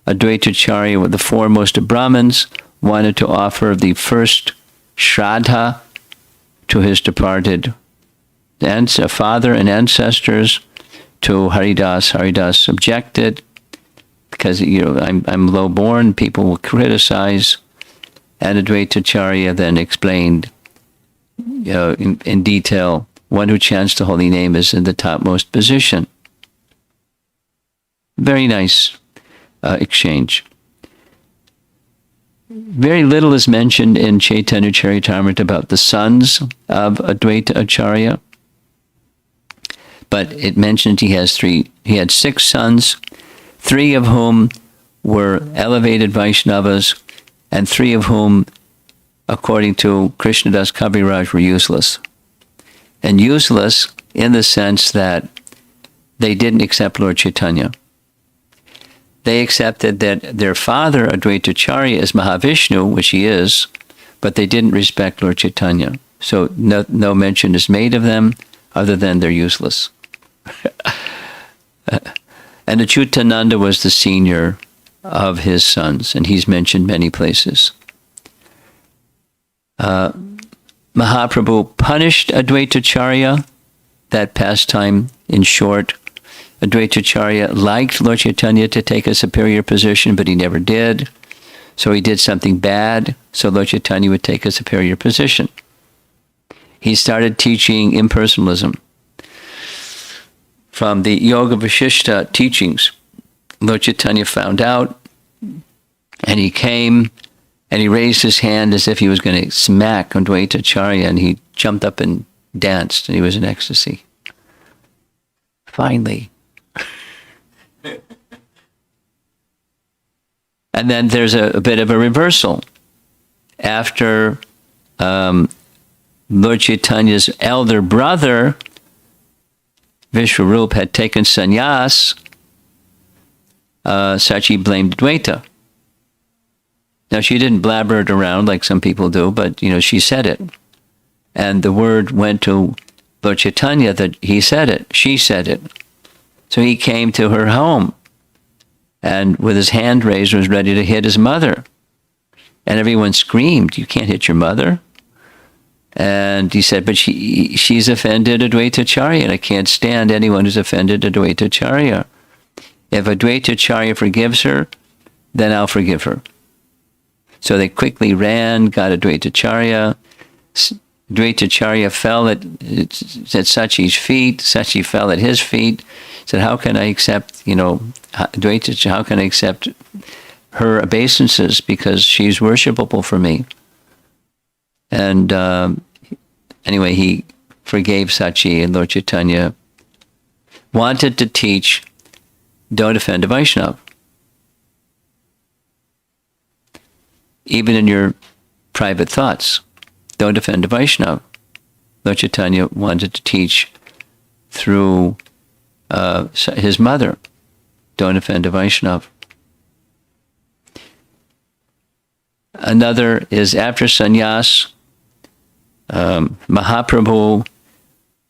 Advaitacharya, with the foremost Brahmins, wanted to offer the first Shraddha to his departed father and ancestors, to Haridas. Haridas objected because I'm low-born, people will criticize. And Advaitacharya then explained in detail, one who chants the holy name is in the topmost position. Very nice exchange. Very little is mentioned in Chaitanya Charitamrita about the sons of Advaitacharya, but it mentions he had 6 sons, 3 of whom were elevated Vaishnavas, and 3 of whom, according to Krishnadas Kaviraj, were useless. And useless in the sense that they didn't accept Lord Chaitanya. They accepted that their father, Advaitacharya, is Mahavishnu, which he is, but they didn't respect Lord Chaitanya. So no mention is made of them other than they're useless. And Achyutananda was the senior of his sons, and he's mentioned many places. Mahaprabhu punished Advaitacharya, that pastime in short. Advaitacharya liked Lord Chaitanya to take a superior position, but he never did. So he did something bad, so Lord Chaitanya would take a superior position. He started teaching impersonalism. From the Yoga Vashishta teachings, Lord Chaitanya found out, and he came, and he raised his hand as if he was going to smack Advaitacharya, and he jumped up and danced, and he was in ecstasy. Finally. And then there's a bit of a reversal. After Lord Chaitanya's elder brother, Vishwarup, had taken sannyas, Sachi blamed Advaita. Now, she didn't blabber it around like some people do, but, she said it. And the word went to Lord Chaitanya that he said it, she said it. So he came to her home and with his hand raised was ready to hit his mother. And everyone screamed, "You can't hit your mother." And he said, "But she's offended Advaitacharya, and I can't stand anyone who's offended Advaitacharya. If Advaitacharya forgives her, then I'll forgive her." So they quickly ran, got Advaitacharya. Advaitacharya fell at Sachi's feet. Sachi fell at his feet. Said, "How can I accept, Advaitacharya, how can I accept her obeisances because she's worshipable for me?" And anyway, he forgave Sachi, and Lord Chaitanya wanted to teach, don't offend a Vaishnava. Even in your private thoughts, don't offend a Vaishnava. Lord Chaitanya wanted to teach through his mother, don't offend a Vaishnava. Another is after sannyas, Mahaprabhu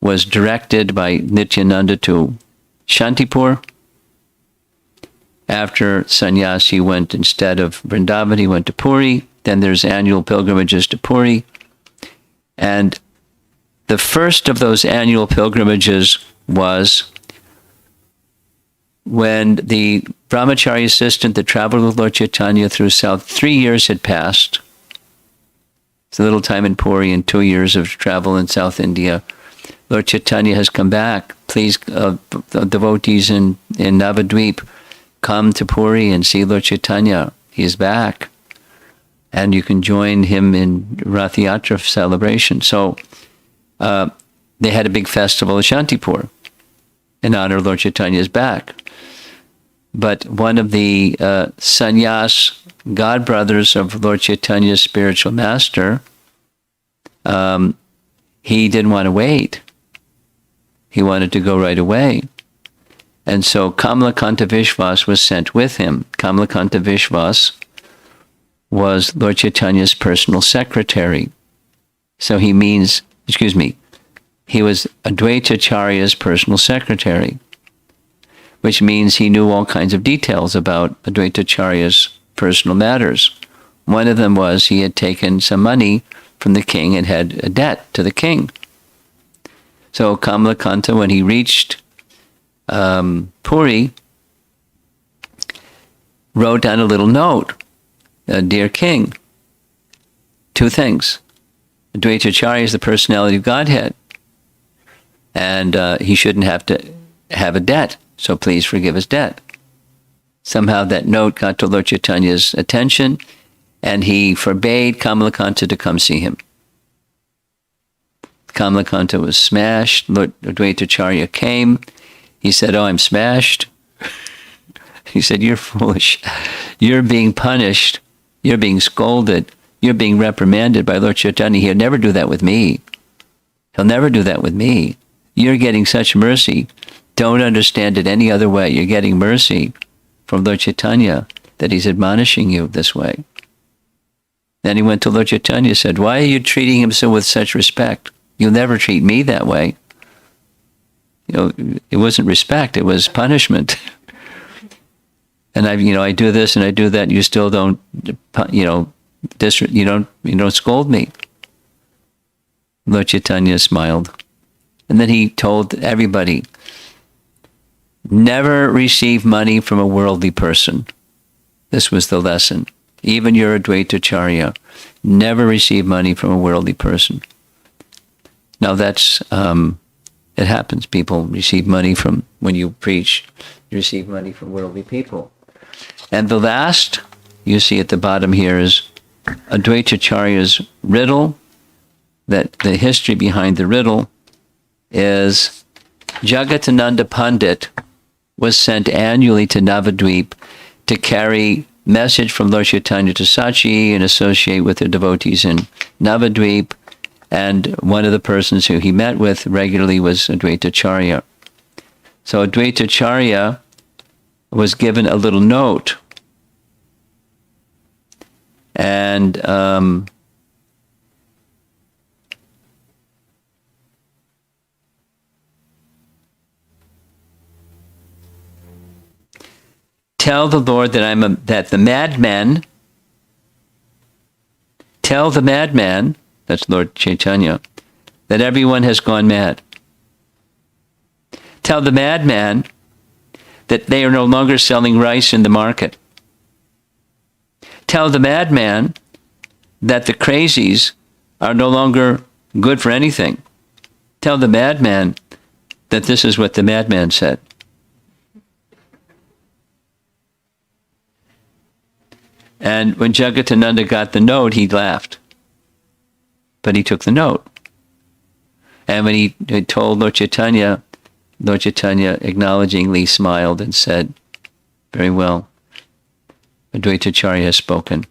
was directed by Nityananda to Shantipur. After sannyas, he went, instead of Vrindavan, he went to Puri. Then there's annual pilgrimages to Puri. And the first of those annual pilgrimages was when the brahmachari assistant that traveled with Lord Chaitanya through South, 3 years had passed. It's a little time in Puri and 2 years of travel in South India. Lord Chaitanya has come back. Please, devotees in Navadvip, come to Puri and see Lord Chaitanya. He is back. And you can join him in Rath Yatra celebration. So they had a big festival at Shantipur in honor of Lord Chaitanya's back. But one of the sannyas, godbrothers of Lord Chaitanya's spiritual master, he didn't want to wait. He wanted to go right away. And so Kamalakanta Vishwas was sent with him. Kamalakanta Vishwas was Lord Chaitanya's personal secretary. So he he was Advaitacharya's personal secretary, which means he knew all kinds of details about Advaitacharya's personal matters. One of them was he had taken some money from the king and had a debt to the king. So Kamalakanta, when he reached Puri, wrote down a little note, "Dear King, two things. Advaitacharya is the personality of Godhead, and he shouldn't have to have a debt, so please forgive his debt." Somehow that note got to Lord Chaitanya's attention, and he forbade Kamalakanta to come see him. Kamalakanta was smashed. Lord Advaitacharya came. He said, "Oh, I'm smashed." He said, "You're foolish. You're being punished. You're being scolded. You're being reprimanded by Lord Chaitanya. He'll never do that with me. He'll never do that with me. You're getting such mercy. Don't understand it any other way. You're getting mercy from Lord Chaitanya that he's admonishing you this way." Then he went to Lord Chaitanya and said, "Why are you treating him so with such respect? You'll never treat me that way." It wasn't respect, it was punishment. And I do this and I do that, and you still don't, you don't scold me. Lord Chaitanya smiled. And then he told everybody, never receive money from a worldly person. This was the lesson. Even your Advaitacharya, never receive money from a worldly person. Now that's, it happens. People receive money from, when you preach, you receive money from worldly people. And the last, you see at the bottom here, is Advaitacharya's riddle. That the history behind the riddle is Jagatananda Pandit was sent annually to Navadvip to carry message from Lord Chaitanya to Sachi and associate with the devotees in Navadvip. And one of the persons who he met with regularly was Advaitacharya. So Advaitacharya was given a little note. And tell the Lord that the madman, tell the madman, that's Lord Chaitanya, that everyone has gone mad. Tell the madman that they are no longer selling rice in the market. Tell the madman that the crazies are no longer good for anything. Tell the madman that this is what the madman said. And when Jagatananda got the note, he laughed. But he took the note. And when he told Lord Chaitanya acknowledgingly smiled and said, "Very well, Advaitacharya has spoken."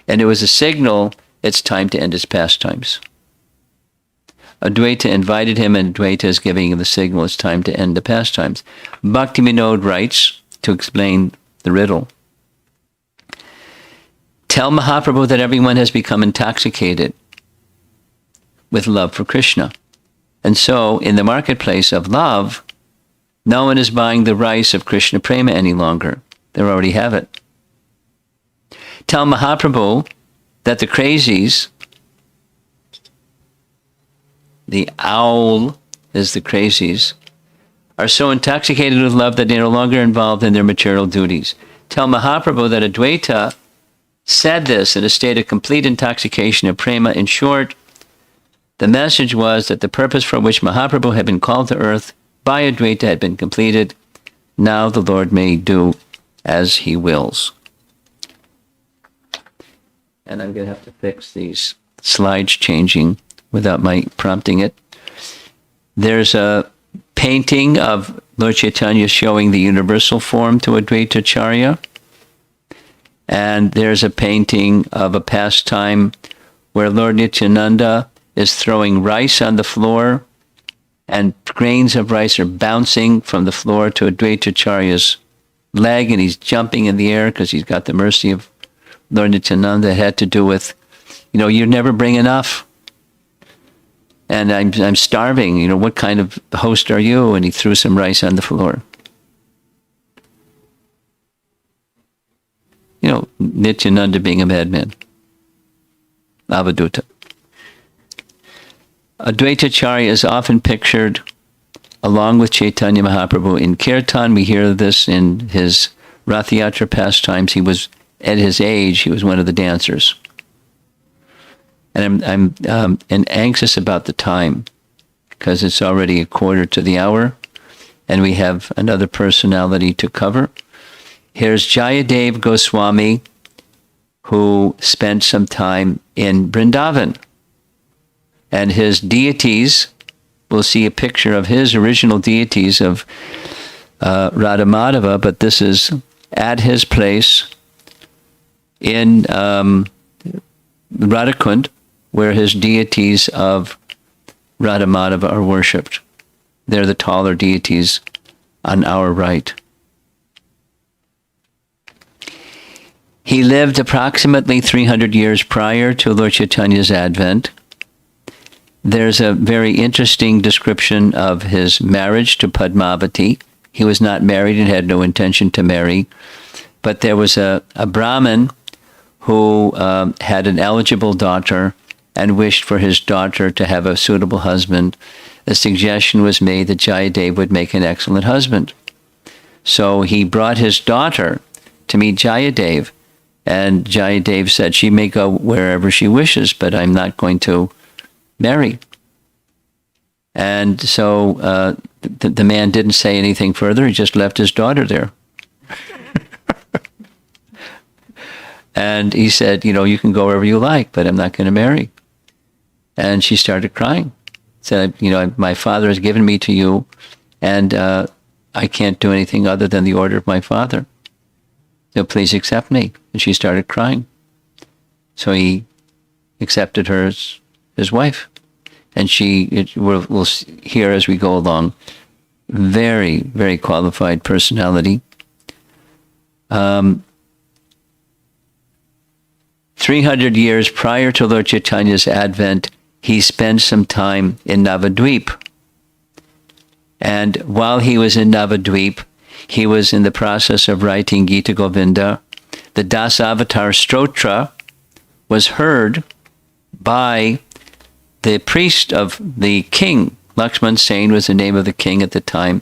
And it was a signal, it's time to end his pastimes. Advaita invited him, and Advaita is giving him the signal, it's time to end the pastimes. Bhakti Vinod writes, to explain the riddle, tell Mahaprabhu that everyone has become intoxicated with love for Krishna. And so, in the marketplace of love, no one is buying the rice of Krishna Prema any longer. They already have it. Tell Mahaprabhu that the crazies, the owl is the crazies, are so intoxicated with love that they're no longer involved in their material duties. Tell Mahaprabhu that Advaita said this in a state of complete intoxication of prema. In short, the message was that the purpose for which Mahaprabhu had been called to earth by Advaita had been completed. Now the Lord may do as he wills. And I'm going to have to fix these slides changing without my prompting it. There's a painting of Lord Chaitanya showing the universal form to Advaitacharya. And there's a painting of a pastime where Lord Nityananda is throwing rice on the floor, and grains of rice are bouncing from the floor to Advaitacharya's leg, and he's jumping in the air because he's got the mercy of Lord Nityananda. It had to do with, you never bring enough. and I'm starving. You know, what kind of host are you? And he threw some rice on the floor. You know, Nityananda being a madman. Avaduta. Advaitacharya is often pictured along with Chaitanya Mahaprabhu in Kirtan. We hear this in his Rath Yatra pastimes. He was, at his age, he was one of the dancers. And I'm anxious about the time because it's already 1:15, and we have another personality to cover. Here's Jayadeva Goswami, who spent some time in Vrindavan. And his deities, we'll see a picture of his original deities of Radha Madhava, but this is at his place in Radha Kunda, where his deities of Radha Madhava are worshipped. They're the taller deities on our right. He lived approximately 300 years prior to Lord Chaitanya's advent. There's a very interesting description of his marriage to Padmavati. He was not married and had no intention to marry, but there was a Brahmin who had an eligible daughter and wished for his daughter to have a suitable husband. A suggestion was made that Jayadeva would make an excellent husband. So he brought his daughter to meet Jayadeva, and Jayadeva said, she may go wherever she wishes, but I'm not going to marry. And so the man didn't say anything further. He just left his daughter there. And he said, you know, you can go wherever you like, but I'm not going to marry. And she started crying. Said, you know, my father has given me to you, and I can't do anything other than the order of my father. So please accept me. And she started crying. So he accepted her as his wife. And we'll hear as we go along, very, very qualified personality. 300 years prior to Lord Chaitanya's advent, he spent some time in Navadvip. And while he was in Navadvip, he was in the process of writing Gita Govinda. The Dasavatar Stotra was heard by the priest of the king. Lakshman Sen was the name of the king at the time,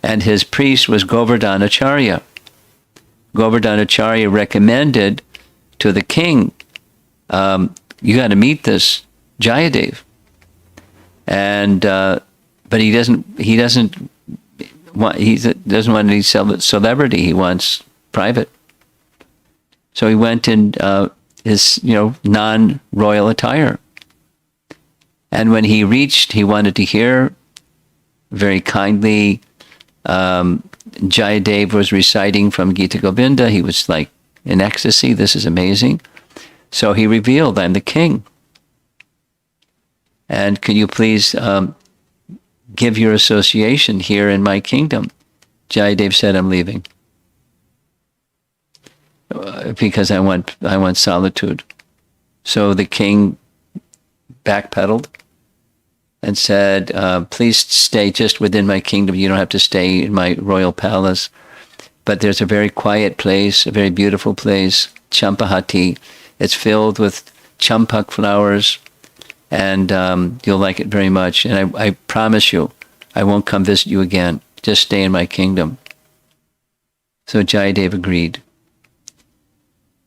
and his priest was Govardhanacharya. Govardhanacharya recommended to the king, you got to meet this Jayadeva. And but he doesn't want any celebrity. He wants private. So he went in his non-royal attire. And when he reached, he wanted to hear very kindly. Jayadeva was reciting from Gita Govinda. He was like in ecstasy. This is amazing. So he revealed, I'm the king. And can you please give your association here in my kingdom? Jayadeva said, I'm leaving. Because I want solitude. So the king backpedaled and said, please stay just within my kingdom. You don't have to stay in my royal palace. But there's a very quiet place, a very beautiful place, Champahati. It's filled with champak flowers, and you'll like it very much. And I promise you, I won't come visit you again. Just stay in my kingdom. So Jayadeva agreed.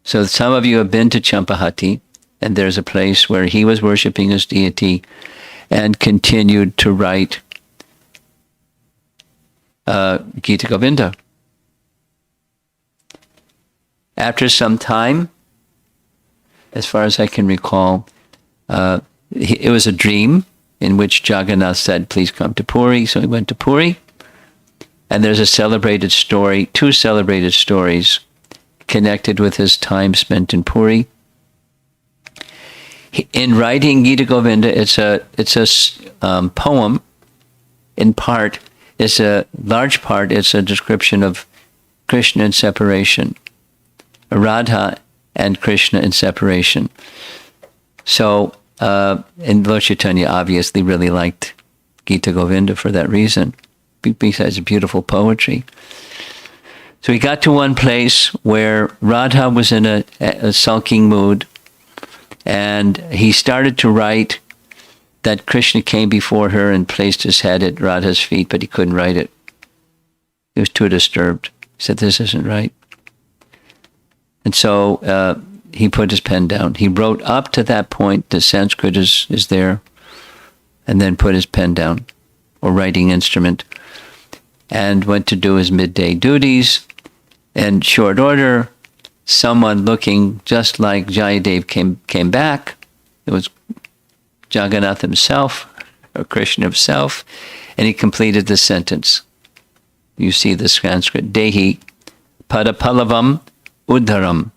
So some of you have been to Champahati, and there's a place where he was worshipping his deity and continued to write Gita Govinda. After some time, as far as I can recall, it was a dream in which Jagannath said, please come to Puri. So he went to Puri. And there's a celebrated story, two celebrated stories connected with his time spent in Puri. In writing Gita Govinda, it's a poem. In part, it's a large part. It's a description of Krishna in separation, Radha and Krishna in separation. So And Lord Chaitanya obviously really liked Gita Govinda for that reason, besides beautiful poetry. So he got to one place where Radha was in a sulking mood, and he started to write that Krishna came before her and placed his head at Radha's feet, but he couldn't write it. He was too disturbed. He said, this isn't right. And so he put his pen down. He wrote up to that point, the Sanskrit is there, and then put his pen down, or writing instrument, and went to do his midday duties. In short order, someone looking just like Jayadeva came back. It was Jagannath himself, or Krishna himself, and he completed the sentence. You see the Sanskrit, Dehi Padapalavam Udharam,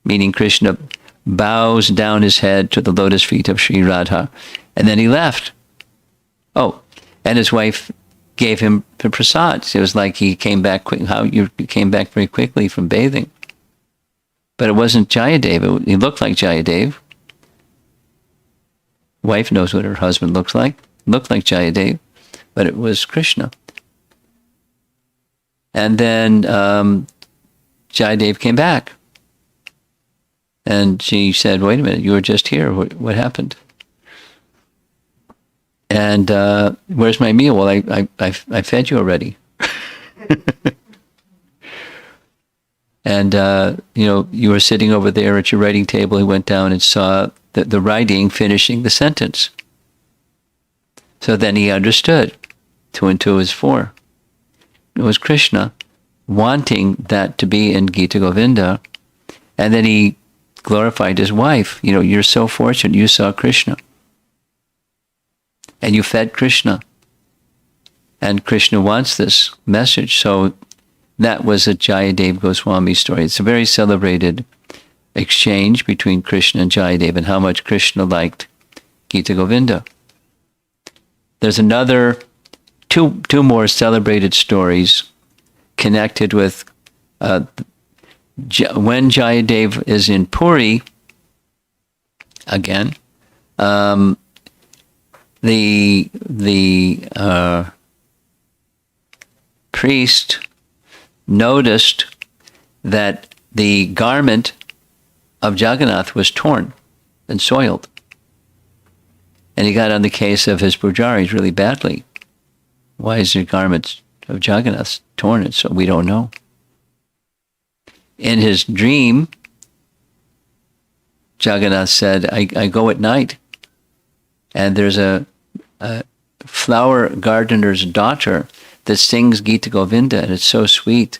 meaning Krishna bows down his head to the lotus feet of Sri Radha, and then he left. Oh, and his wife gave him the prasad. It was like he came back quick. How you came back very quickly from bathing. But it wasn't Jayadeva. He looked like Jayadeva. Wife knows what her husband looks like. Looked like Jayadeva, but it was Krishna. And then Jayadeva came back. And she said, wait a minute, you were just here. What happened? And where's my meal? Well, I fed you already. And, you were sitting over there at your writing table. He went down and saw the writing finishing the sentence. So then he understood. 2 and 2 is 4. It was Krishna wanting that to be in Gita Govinda. And then he glorified his wife. You're so fortunate you saw Krishna. And you fed Krishna. And Krishna wants this message. So that was a Jayadeva Goswami story. It's a very celebrated exchange between Krishna and Jayadeva, and how much Krishna liked Gita Govinda. There's another two more celebrated stories connected with when Jayadeva is in Puri again. The priest noticed that the garment of Jagannath was torn and soiled. And he got on the case of his pujaris really badly. Why is the garment of Jagannath torn? And so we don't know. In his dream, Jagannath said, I go at night, and there's a flower gardener's daughter that sings Gita Govinda, and it's so sweet.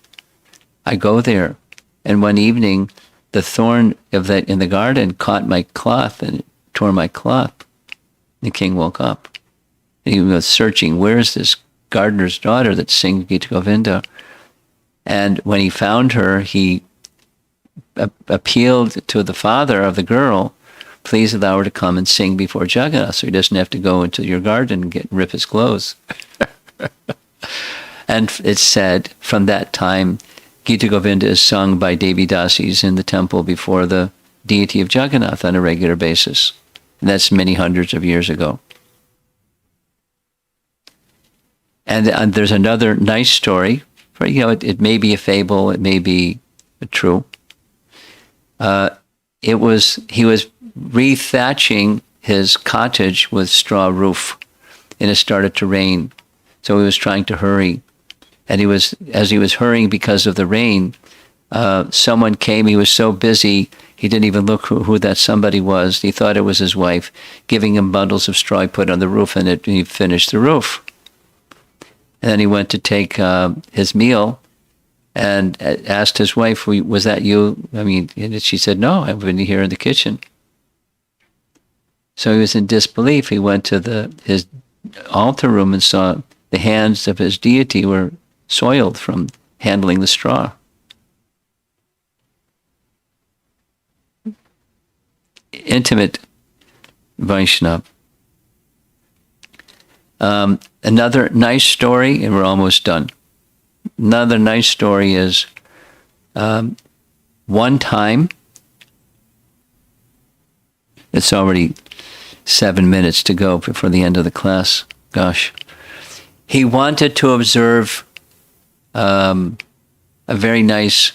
I go there, and one evening, the thorn in the garden caught my cloth, and it tore my cloth. The king woke up. And he was searching, where's this gardener's daughter that sings Gita Govinda? And when he found her, he appealed to the father of the girl, please allow her to come and sing before Jagannath, so he doesn't have to go into your garden and rip his clothes. And it's said, from that time, Gita Govinda is sung by Devi Dasis in the temple before the deity of Jagannath on a regular basis. And that's many hundreds of years ago. And there's another nice story. It may be a fable, it may be true. He was re-thatching his cottage with straw roof, and it started to rain. So he was trying to hurry. And as he was hurrying because of the rain, someone came. He was so busy, he didn't even look who that somebody was. He thought it was his wife, giving him bundles of straw he put on the roof, and he finished the roof. And then he went to take his meal and asked his wife, was that you? And she said, no, I've been here in the kitchen. So he was in disbelief. He went to his altar room and saw the hands of his deity were soiled from handling the straw. Intimate Vaishnava. Another nice story, and we're almost done. Another nice story is one time It's already 7 minutes to go before the end of the class. Gosh. He wanted to observe a very nice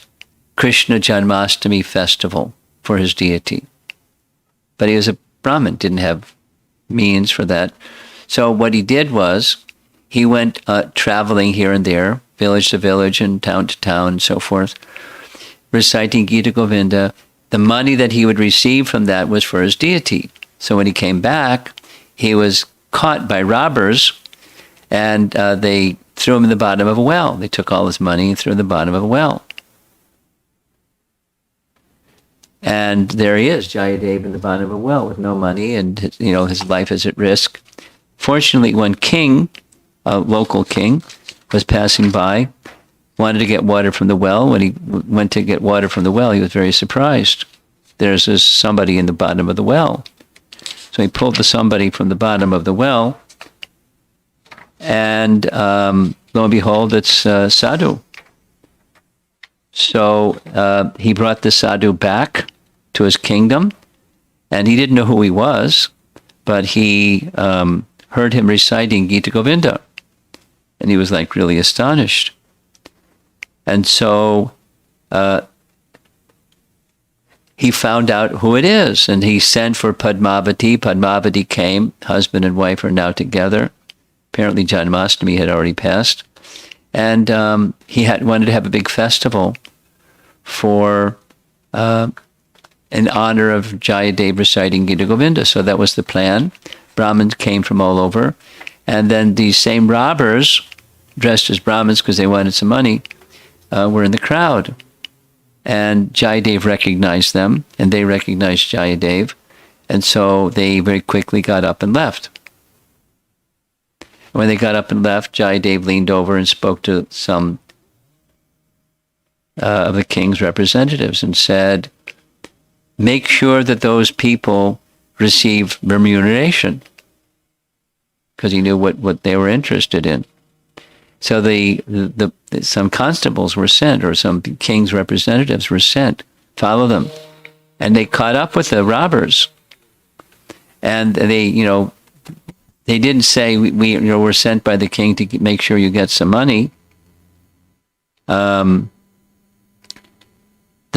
Krishna Janmashtami festival for his deity. But he was a Brahmin, didn't have means for that. So what he did was, he went traveling here and there, village to village and town to town and so forth, reciting Gita Govinda. The money that he would receive from that was for his deity. So when he came back, he was caught by robbers, and they threw him in the bottom of a well. They took all his money and threw him in the bottom of a well. And there he is, Jayadeva, in the bottom of a well with no money, and his life is at risk. Fortunately, one king, a local king, was passing by, wanted to get water from the well. When he went to get water from the well, he was very surprised. There's somebody in the bottom of the well. So he pulled somebody from the bottom of the well, and lo and behold, it's Sadhu. So he brought the Sadhu back to his kingdom, and he didn't know who he was, but he heard him reciting Gita Govinda, and he was like really astonished. And so he found out who it is, and he sent for Padmavati. Padmavati came. Husband and wife are now together. Apparently Janmashtami had already passed. And he wanted to have a big festival for in honor of Jayadeva reciting Gita Govinda. So that was the plan. Brahmins came from all over. And then these same robbers, dressed as Brahmins because they wanted some money, were in the crowd. And Jayadeva recognized them, and they recognized Jayadeva. And so they very quickly got up and left. When they got up and left, Jayadeva leaned over and spoke to some of the king's representatives and said, make sure that those people receive remuneration, because he knew what they were interested in. So some constables were sent, or some king's representatives were sent, follow them. And they caught up with the robbers. And they didn't say, we're sent by the king to make sure you get some money. The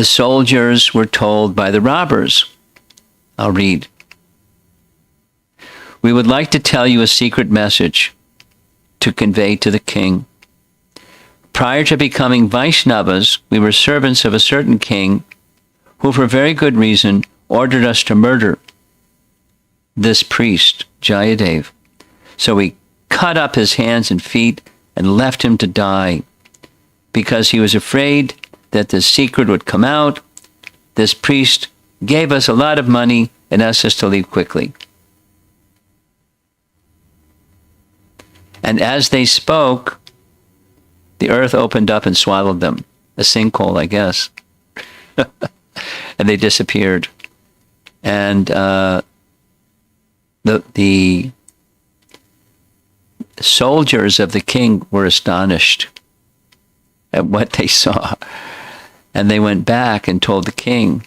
soldiers were told by the robbers, I'll read. We would like to tell you a secret message to convey to the king. Prior to becoming Vaishnavas, we were servants of a certain king who, for very good reason, ordered us to murder this priest, Jayadeva. So we cut up his hands and feet and left him to die. Because he was afraid that the secret would come out, this priest gave us a lot of money and asked us to leave quickly. And as they spoke, the earth opened up and swallowed them. A sinkhole, I guess. And they disappeared. And the soldiers of the king were astonished at what they saw. And they went back and told the king.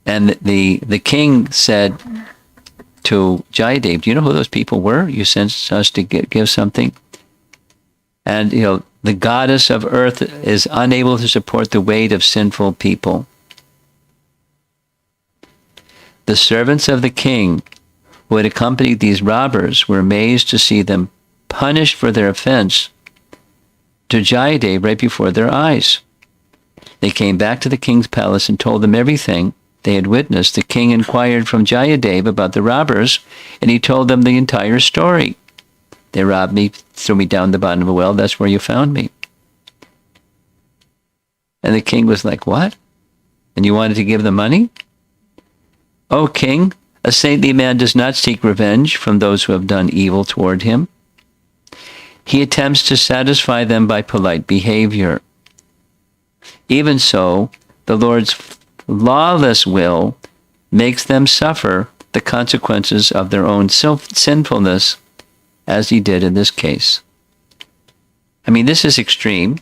And the king said to Jayadeva, do you know who those people were? You sent us to give something. And, the goddess of earth is unable to support the weight of sinful people. The servants of the king who had accompanied these robbers were amazed to see them punished for their offense to Jayadeva right before their eyes. They came back to the king's palace and told them everything they had witnessed. The king inquired from Jayadeva about the robbers, and he told them the entire story. They robbed me, threw me down the bottom of a well. That's where you found me. And the king was like, what? And you wanted to give them money? O king, a saintly man does not seek revenge from those who have done evil toward him. He attempts to satisfy them by polite behavior. Even so, the Lord's lawless will makes them suffer the consequences of their own sinfulness, as he did in this case. I mean, this is extreme,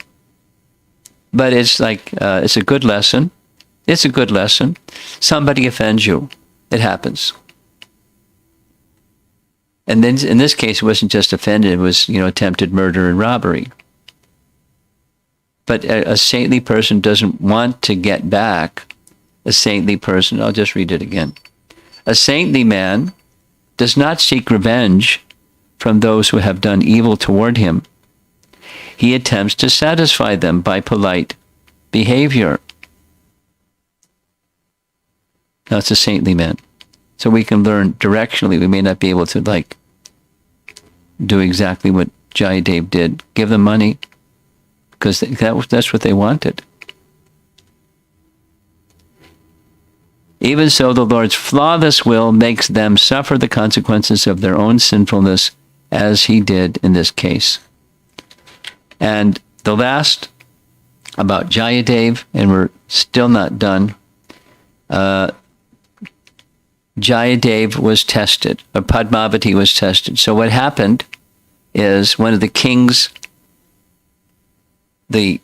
but it's like, it's a good lesson. It's a good lesson. Somebody offends you. It happens. And then in this case, it wasn't just offended, it was, attempted murder and robbery. But a saintly person doesn't want to get back. A saintly person, I'll just read it again. A saintly man does not seek revenge from those who have done evil toward him. He attempts to satisfy them by polite behavior. That's a saintly man. So we can learn directionally. We may not be able to do exactly what Jayadeva did. Give them money, because that's what they wanted. Even so, the Lord's flawless will makes them suffer the consequences of their own sinfulness, as he did in this case. And the last about Jayadeva, and we're still not done. Jayadeva was tested, or Padmavati was tested. So what happened is one of the kings, the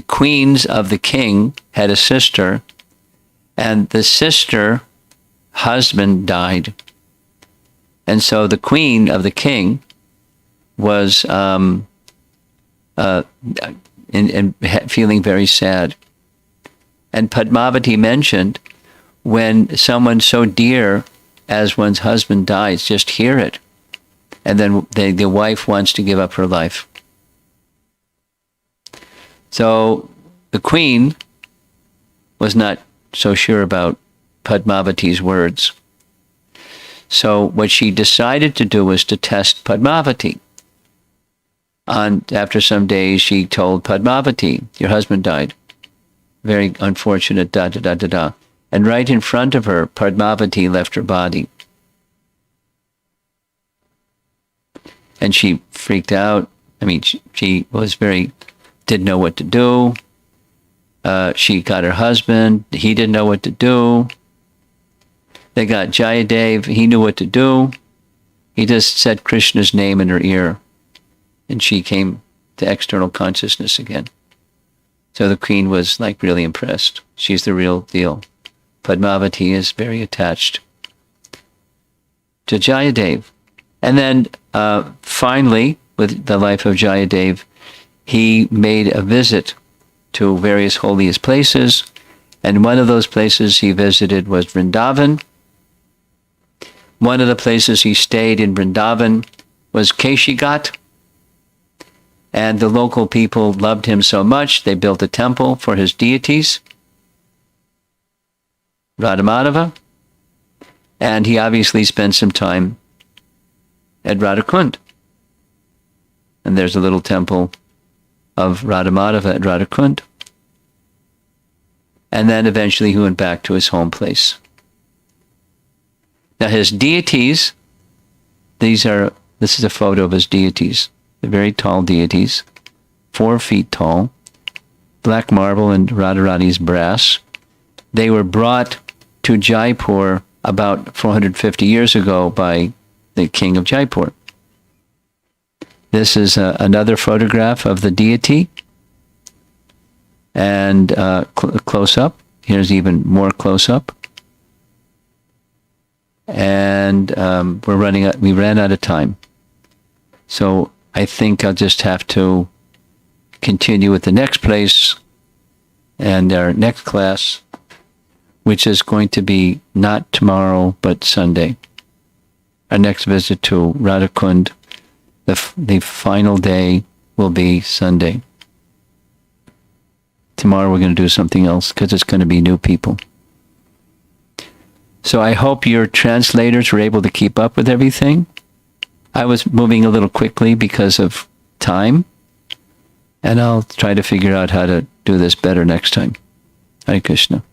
queens of the king had a sister, and the sister husband died. And so the queen of the king was feeling very sad. And Padmavati mentioned, when someone so dear as one's husband dies, just hear it. And then the wife wants to give up her life. So the queen was not so sure about Padmavati's words. So what she decided to do was to test Padmavati. After some days, she told Padmavati, your husband died. Very unfortunate, da da da da da. And right in front of her, Padmavati left her body. And she freaked out. I mean, she was didn't know what to do. She got her husband. He didn't know what to do. They got Jayadeva. He knew what to do. He just said Krishna's name in her ear. And she came to external consciousness again. So the queen was really impressed. She's the real deal. Padmavati is very attached to Jayadeva. And then finally, with the life of Jayadeva, he made a visit to various holiest places. And one of those places he visited was Vrindavan. One of the places he stayed in Vrindavan was Keshigat. And the local people loved him so much, they built a temple for his deities, Radha, and he obviously spent some time at Radha Kunda. And there's a little temple of Radha at Radha Kunda. And then eventually he went back to his home place. Now his deities, this is a photo of his deities. They're very tall deities, 4 feet tall, black marble and Radharani's brass. They were brought to Jaipur about 450 years ago by the king of Jaipur. This is another photograph of the deity. And close up. Here's even more close up. And we ran out of time. So I think I'll just have to continue with the next place and our next class, which is going to be not tomorrow, but Sunday. Our next visit to Radha Kunda, the final day will be Sunday. Tomorrow we're going to do something else because it's going to be new people. So I hope your translators were able to keep up with everything. I was moving a little quickly because of time, and I'll try to figure out how to do this better next time. Hare Krishna.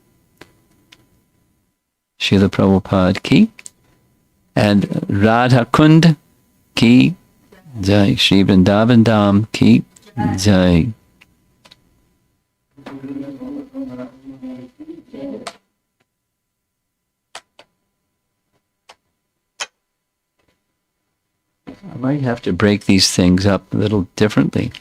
Srila Prabhupada ki, and Radha Kunda ki jai, Shri Vrindavan Dham ki jai. I might have to break these things up a little differently.